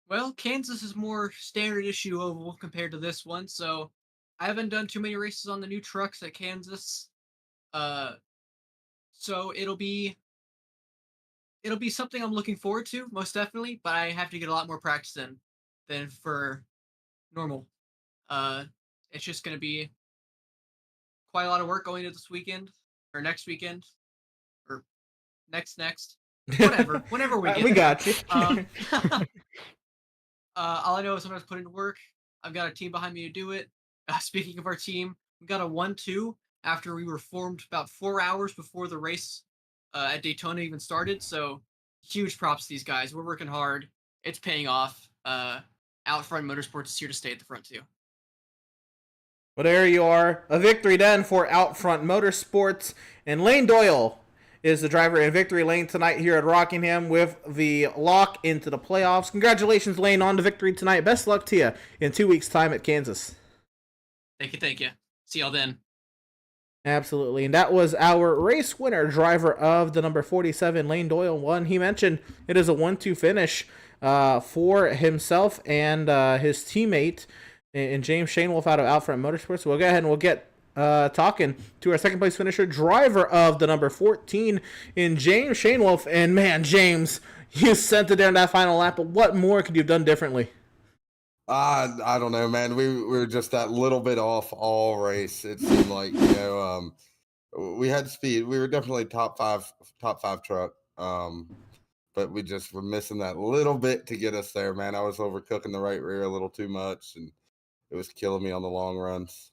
Speaker 3: Well, Kansas is more standard issue oval compared to this one, so I haven't done too many races on the new trucks at Kansas. So it'll be something I'm looking forward to, most definitely, but I have to get a lot more practice in than for normal. It's just going to be quite a lot of work going into this weekend, or next weekend, or next, whatever, whenever we get
Speaker 1: we
Speaker 3: there.
Speaker 1: got you.
Speaker 3: All I know is I'm going to put into work. I've got a team behind me to do it. Speaking of our team, we got a 1-2 after we were formed about 4 hours before the race at Daytona even started. So huge props to these guys. We're working hard. It's paying off. Outfront Motorsports is here to stay at the front too.
Speaker 1: Well, there you are. A victory then for Outfront Motorsports. And Lane Doyle is the driver in victory lane tonight here at Rockingham with the lock into the playoffs. Congratulations, Lane, on the victory tonight. Best luck to you in 2 weeks' time at Kansas.
Speaker 3: Thank you. See y'all then.
Speaker 1: Absolutely. And that was our race winner, driver of the number 47, Lane Doyle. One, he mentioned it is a 1-2 finish for himself and his teammate in James Shanewolf out of Outfront Motorsports. So we'll go ahead and we'll get talking to our second place finisher, driver of the number 14 in James Shanewolf. And man, James, you sent it down that final lap, but what more could you have done differently?
Speaker 4: I don't know, man. We were just that little bit off all race. It seemed like, we had speed. We were definitely top five truck. But we just were missing that little bit to get us there, man. I was overcooking the right rear a little too much, and it was killing me on the long runs.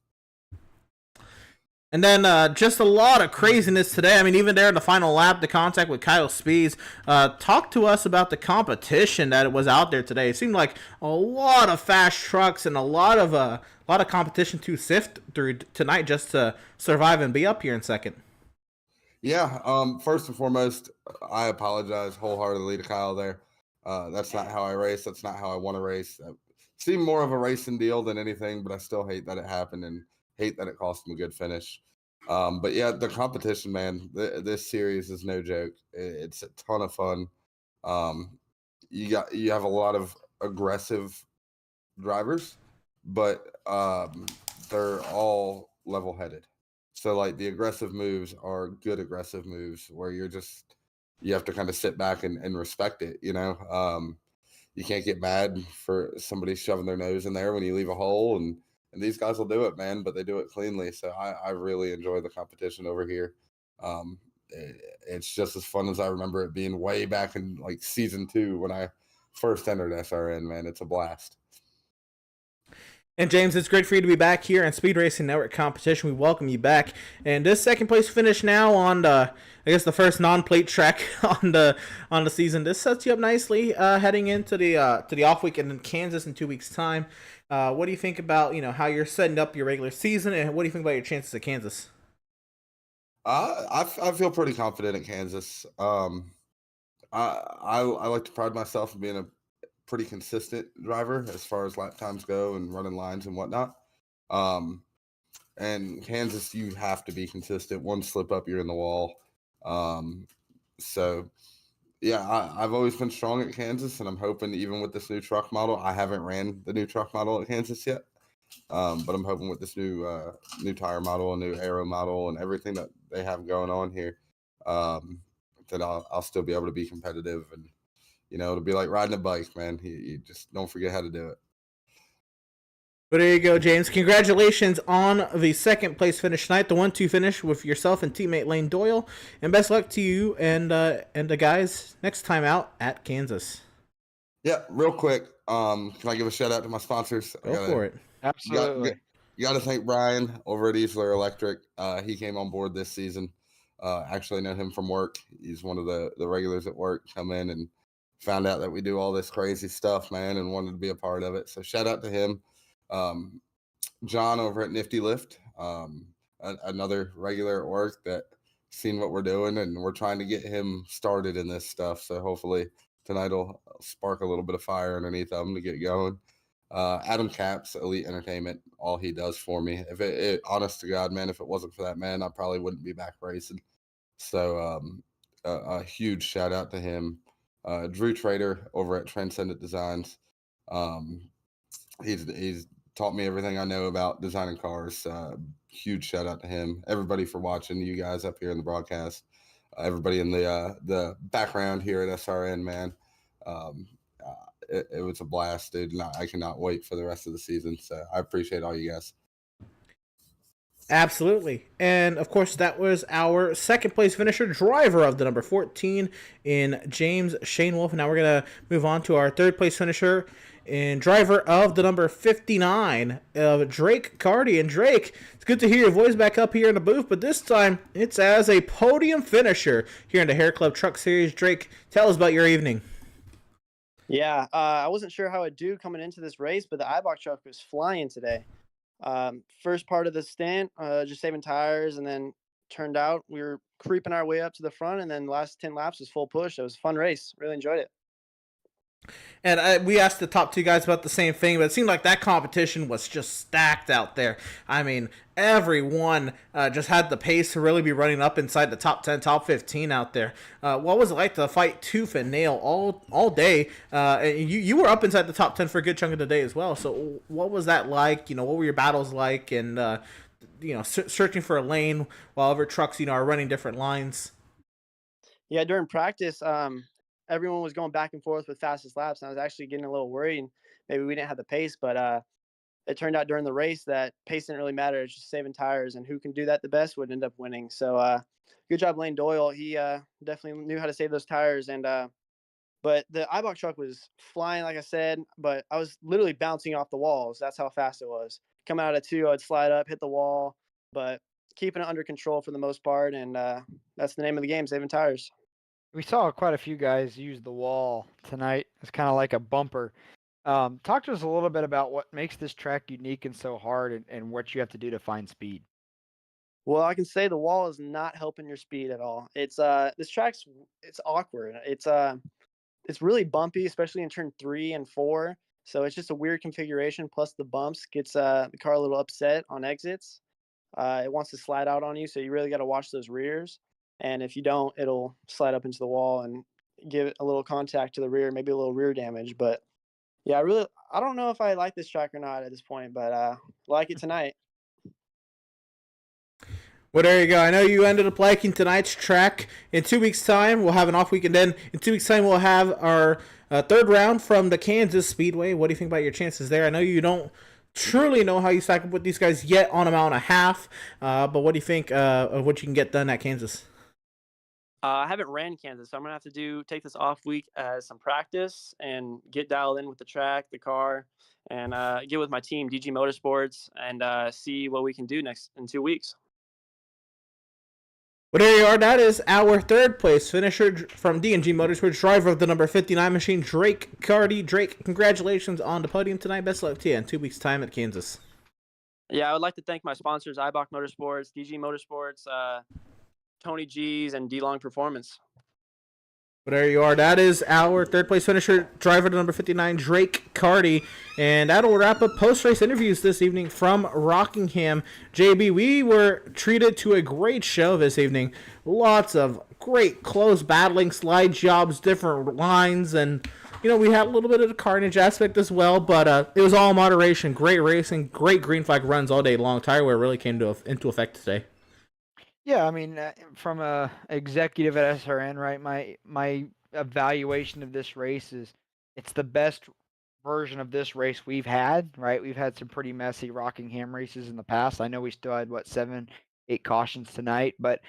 Speaker 1: And then just a lot of craziness today. I mean, even there in the final lap, the contact with Kyle Spees. Talk to us about the competition that was out there today. It seemed like a lot of fast trucks and a lot of competition to sift through tonight just to survive and be up here in second.
Speaker 4: Yeah. First and foremost, I apologize wholeheartedly to Kyle there. That's not how I race. That's not how I want to race. It seemed more of a racing deal than anything, but I still hate that it happened and hate that it cost him a good finish. But yeah, the competition, man, this series is no joke. It's a ton of fun. Um, you have a lot of aggressive drivers, but they're all level headed. So like the aggressive moves are good aggressive moves where you have to kind of sit back and respect it, you know. You can't get mad for somebody shoving their nose in there when you leave a hole, and these guys will do it, man, but they do it cleanly. So I really enjoy the competition over here. It's just as fun as I remember it being way back in like season 2 when I first entered SRN, man. It's a blast.
Speaker 1: And James, it's great for you to be back here in Speed Racing Network competition. We welcome you back. And this second place finish now on the, I guess the first non-plate track on the season. This sets you up nicely heading into the off weekend in Kansas in 2 weeks' time. What do you think about how you're setting up your regular season, and what do you think about your chances at Kansas?
Speaker 4: I feel pretty confident in Kansas. I like to pride myself in being a pretty consistent driver as far as lap times go and running lines and whatnot. And Kansas, you have to be consistent. One slip up, you're in the wall. So yeah, I've always been strong at Kansas, and I'm hoping even with this new truck model, I haven't ran the new truck model at Kansas yet. But I'm hoping with this new tire model, a new aero model, and everything that they have going on here, that I'll still be able to be competitive, and it'll be like riding a bike, man. You just don't forget how to do it.
Speaker 1: But there you go, James. Congratulations on the second place finish tonight, the 1-2 finish with yourself and teammate Lane Doyle, and best luck to you and the guys next time out at Kansas.
Speaker 4: Yeah, real quick, can I give a shout out to my sponsors?
Speaker 1: Go for it.
Speaker 2: Absolutely.
Speaker 4: You got to thank Brian over at Easler Electric. He came on board this season. Actually know him from work. He's one of the regulars at work. Come in and found out that we do all this crazy stuff, man, and wanted to be a part of it. So shout out to him. John over at Nifty Lift, another regular at work that seen what we're doing, and we're trying to get him started in this stuff. So hopefully tonight will spark a little bit of fire underneath them to get going. Adam Capps, Elite Entertainment, all he does for me. If honest to God, man, if it wasn't for that man, I probably wouldn't be back racing. So a huge shout out to him. Drew Trader over at Transcendent Designs. He's taught me everything I know about designing cars. Huge shout out to him. Everybody for watching, you guys up here in the broadcast. Everybody in the background here at SRN, man. It was a blast, dude. And I cannot wait for the rest of the season. So I appreciate all you guys.
Speaker 1: Absolutely. And of course, that was our second place finisher, driver of the number 14 in James Shane Wolf. And now we're going to move on to our third place finisher and driver of the number 59 of Drake Carty. And Drake, it's good to hear your voice back up here in the booth, but this time it's as a podium finisher here in the HairClub Truck Series. Drake, tell us about your evening.
Speaker 5: Yeah, I wasn't sure how I'd do coming into this race, but the iBox truck was flying today. First part of the stint, just saving tires, and then turned out we were creeping our way up to the front, and then the last 10 laps was full push. It was a fun race. Really enjoyed it.
Speaker 1: And we asked the top two guys about the same thing, but it seemed like that competition was just stacked out there. I mean, everyone just had the pace to really be running up inside the top 10, top 15 out there. What was it like to fight tooth and nail all day? You were up inside the top 10 for a good chunk of the day as well. So what was that like? What were your battles like? And, searching for a lane while other trucks, are running different lines.
Speaker 5: Yeah, during practice, everyone was going back and forth with fastest laps, and I was actually getting a little worried. And maybe we didn't have the pace, but it turned out during the race that pace didn't really matter. It's just saving tires, and who can do that the best would end up winning. So good job, Lane Doyle. He definitely knew how to save those tires. And but the iBox truck was flying, like I said, but I was literally bouncing off the walls. That's how fast it was. Coming out of 2, I'd slide up, hit the wall, but keeping it under control for the most part, and that's the name of the game, saving tires.
Speaker 2: We saw quite a few guys use the wall tonight as kind of like a bumper. Talk to us a little bit about what makes this track unique and so hard, and what you have to do to find speed.
Speaker 5: Well, I can say the wall is not helping your speed at all. It's this track's it's awkward. It's really bumpy, especially in turn 3 and 4. So it's just a weird configuration. Plus the bumps gets the car a little upset on exits. It wants to slide out on you, so you really got to watch those rears. And if you don't, it'll slide up into the wall and give it a little contact to the rear, maybe a little rear damage. But yeah, I don't know if I like this track or not at this point, but like it tonight.
Speaker 1: Well, there you go. I know you ended up liking tonight's track. In 2 weeks' time, we'll have an off week, and then in 2 weeks' time, we'll have our third round from the Kansas Speedway. What do you think about your chances there? I know you don't truly know how you stack up with these guys yet on a mile and a half, but what do you think of what you can get done at Kansas?
Speaker 5: I haven't ran Kansas, so I'm gonna have to take this off week as some practice and get dialed in with the track, the car, and get with my team, DG Motorsports, and see what we can do next in 2 weeks.
Speaker 1: Well, there you are. That is our third place finisher from D&G Motorsports, driver of the number 59 machine, Drake Carty. Drake, congratulations on the podium tonight. Best of luck to you in 2 weeks' time at Kansas.
Speaker 5: Yeah, I would like to thank my sponsors, iBach Motorsports, DG Motorsports, Tony G's, and D-Long Performance.
Speaker 1: Well, there you are. That is our third place finisher, driver to number 59, Drake Carty. And that'll wrap up post-race interviews this evening from Rockingham. JB, we were treated to a great show this evening. Lots of great close battling, slide jobs, different lines, and we had a little bit of the carnage aspect as well, but it was all moderation. Great racing, great green flag runs all day long. Tire wear really came into effect today.
Speaker 2: Yeah, I mean, from a executive at SRN, right? My evaluation of this race is it's the best version of this race we've had, right? We've had some pretty messy Rockingham races in the past. I know we still had 7, 8 cautions tonight, but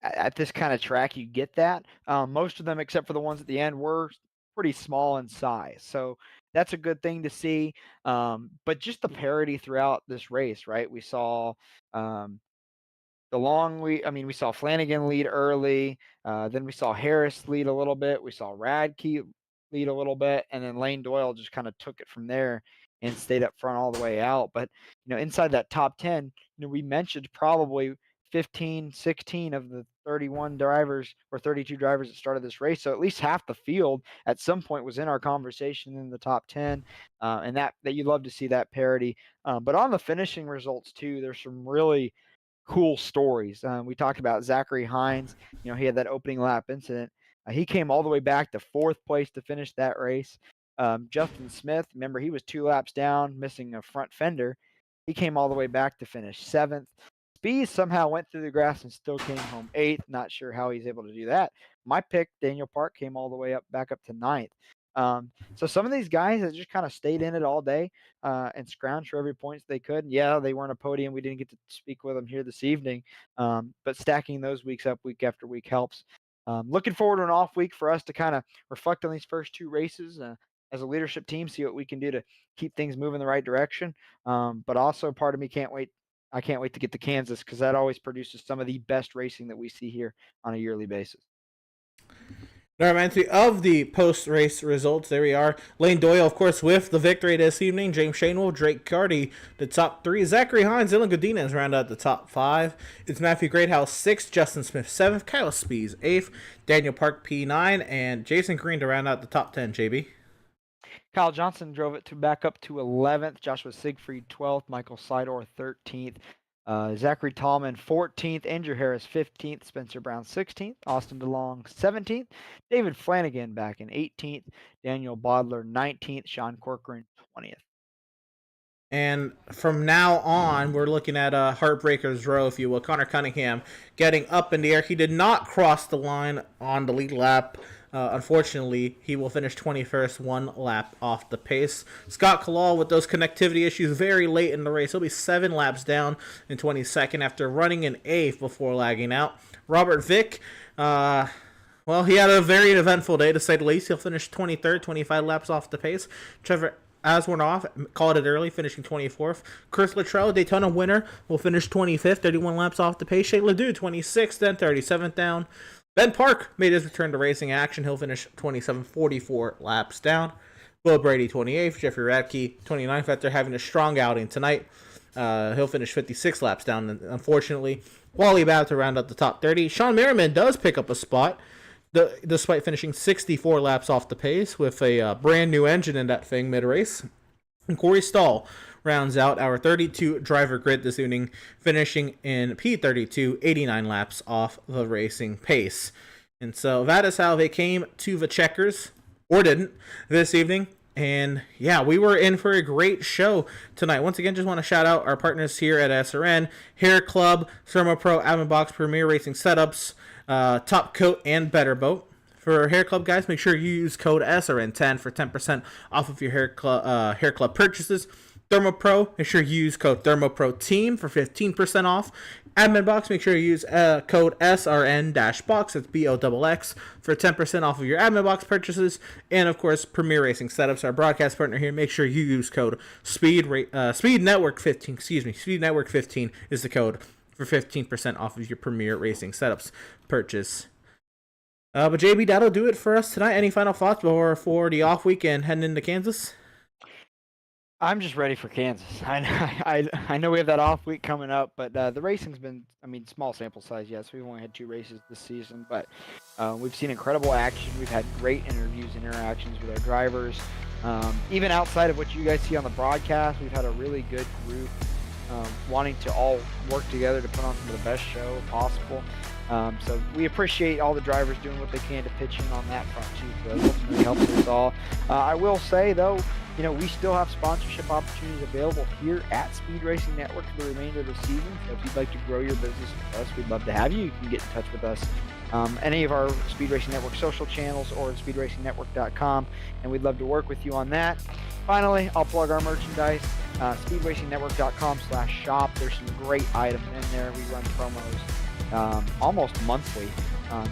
Speaker 2: at this kind of track, you get that. Most of them, except for the ones at the end, were pretty small in size, so that's a good thing to see. But just the parity throughout this race, right? We saw. We saw Flanagan lead early. Then we saw Harris lead a little bit. We saw Radke lead a little bit, and then Lane Doyle just kind of took it from there and stayed up front all the way out. But inside that top 10, we mentioned probably 15, 16 of the 31 drivers or 32 drivers that started this race. So at least half the field at some point was in our conversation in the top 10, and that you'd love to see that parity. But on the finishing results too, there's some really cool stories. We talked about Zachary Hines. He had that opening lap incident. He came all the way back to 4th place to finish that race. Justin Smith, remember, he was 2 laps down, missing a front fender. He came all the way back to finish 7th. Speed somehow went through the grass and still came home 8th. Not sure how he's able to do that. My pick, Daniel Park, came all the way back up to 9th. So some of these guys that just kind of stayed in it all day and scrounged for every points they could. Yeah, they weren't a podium. We didn't get to speak with them here this evening, but stacking those weeks up week after week helps. Looking forward to an off week for us to kind of reflect on these first 2 races as a leadership team, see what we can do to keep things moving in the right direction. But also part of me can't wait. I can't wait to get to Kansas because that always produces some of the best racing that we see here on a yearly basis.
Speaker 1: Entry of the post-race results. There we are. Lane Doyle, of course, with the victory this evening. James Shanewell, Drake Carty, the top 3. Zachary Hines, Dylan Godinez round out the top 5. It's Matthew Greathouse 6th, Justin Smith 7th, Kyle Spees 8th, Daniel Park P9, and Jason Green to round out the top 10. JB.
Speaker 2: Kyle Johnson drove it back up to 11th. Joshua Siegfried 12th. Michael Sidor 13th. Zachary Tallman 14th, Andrew Harris 15th, Spencer Brown 16th, Austin DeLong 17th, David Flanagan back in 18th, Daniel Bodler 19th, Sean Corcoran 20th.
Speaker 1: And from now on, we're looking at a Heartbreakers Row, if you will. Connor Cunningham getting up in the air. He did not cross the line on the lead lap. Unfortunately, he will finish 21st, 1 lap off the pace. Scott Kalal with those connectivity issues very late in the race. He'll be 7 laps down in 22nd after running in 8th before lagging out. Robert Vick, he had a very eventful day to say the least. He'll finish 23rd, 25 laps off the pace. Trevor Asworn off, called it early, finishing 24th. Chris Luttrell, Daytona winner, will finish 25th, 31 laps off the pace. Shea Ledoux, 26th, then 37th down. Ben Park made his return to racing action. He'll finish 27th, 44 laps down. Will Brady, 28th. Jeffrey Radke, 29th, after having a strong outing tonight. He'll finish 56 laps down, unfortunately. Wally Babb to round up the top 30. Sean Merriman does pick up a spot, despite finishing 64 laps off the pace with a brand new engine in that thing mid-race. And Corey Stahl rounds out our 32 driver grid this evening, finishing in P32, 89 laps off the racing pace. And so that is how they came to the checkers, or didn't, this evening. And yeah, we were in for a great show tonight. Once again, just want to shout out our partners here at SRN, HairClub, ThermoPro, Admin Box, Premier Racing Setups, Top Coat, and Better Boat. For HairClub guys, make sure you use code SRN10 for 10% off of your HairClub purchases. ThermoPro, make sure you use code ThermoProTeam for 15% off. Admin Box, make sure you use code SRN-Box, that's BOXX, for 10% off of your Admin Box purchases. And of course, Premier Racing Setups, our broadcast partner here, make sure you use code Speed Network 15. Speed Network 15 is the code for 15% off of your Premier Racing Setups purchase. But JB, that'll do it for us tonight. Any final thoughts for the off weekend heading into Kansas?
Speaker 2: I'm just ready for Kansas. I know we have that off week coming up, but the racing's been, small sample size, yes. We've only had 2 races this season, but we've seen incredible action. We've had great interviews and interactions with our drivers. Even outside of what you guys see on the broadcast, we've had a really good group wanting to all work together to put on some of the best show possible. So we appreciate all the drivers doing what they can to pitch in on that front too. So that ultimately helps us all. I will say though, we still have sponsorship opportunities available here at Speed Racing Network for the remainder of the season. So if you'd like to grow your business with us, we'd love to have you. You can get in touch with us any of our Speed Racing Network social channels or at speedracingnetwork.com, and we'd love to work with you on that. Finally, I'll plug our merchandise, speedracingnetwork.com/shop. There's some great items in there. We run promos almost monthly,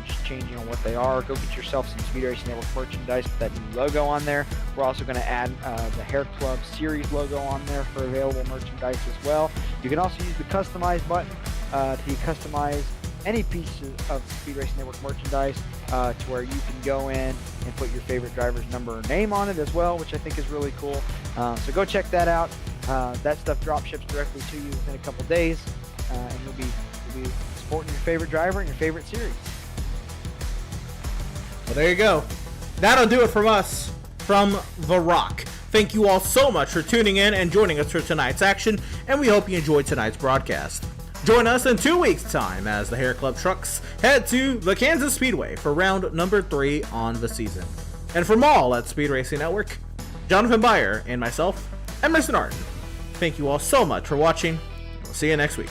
Speaker 2: just changing on what they are. Go get yourself some Speed Racing Network merchandise with that new logo on there. We're also going to add the HairClub series logo on there for available merchandise as well. You can also use the customize button to customize any piece of Speed Racing Network merchandise to where you can go in and put your favorite driver's number or name on it as well, which I think is really cool. So go check that out. That stuff drop ships directly to you within a couple days, and you'll be supporting your favorite driver and your favorite series.
Speaker 1: Well, there you go. That'll do it from us, from The Rock. Thank you all so much for tuning in and joining us for tonight's action, and we hope you enjoyed tonight's broadcast. Join us in 2 weeks' time as the HairClub trucks head to the Kansas Speedway for round number 3 on the season. And from all at Speed Racing Network, Jonathan Byer and myself, Emerson Arden, thank you all so much for watching. We'll see you next week.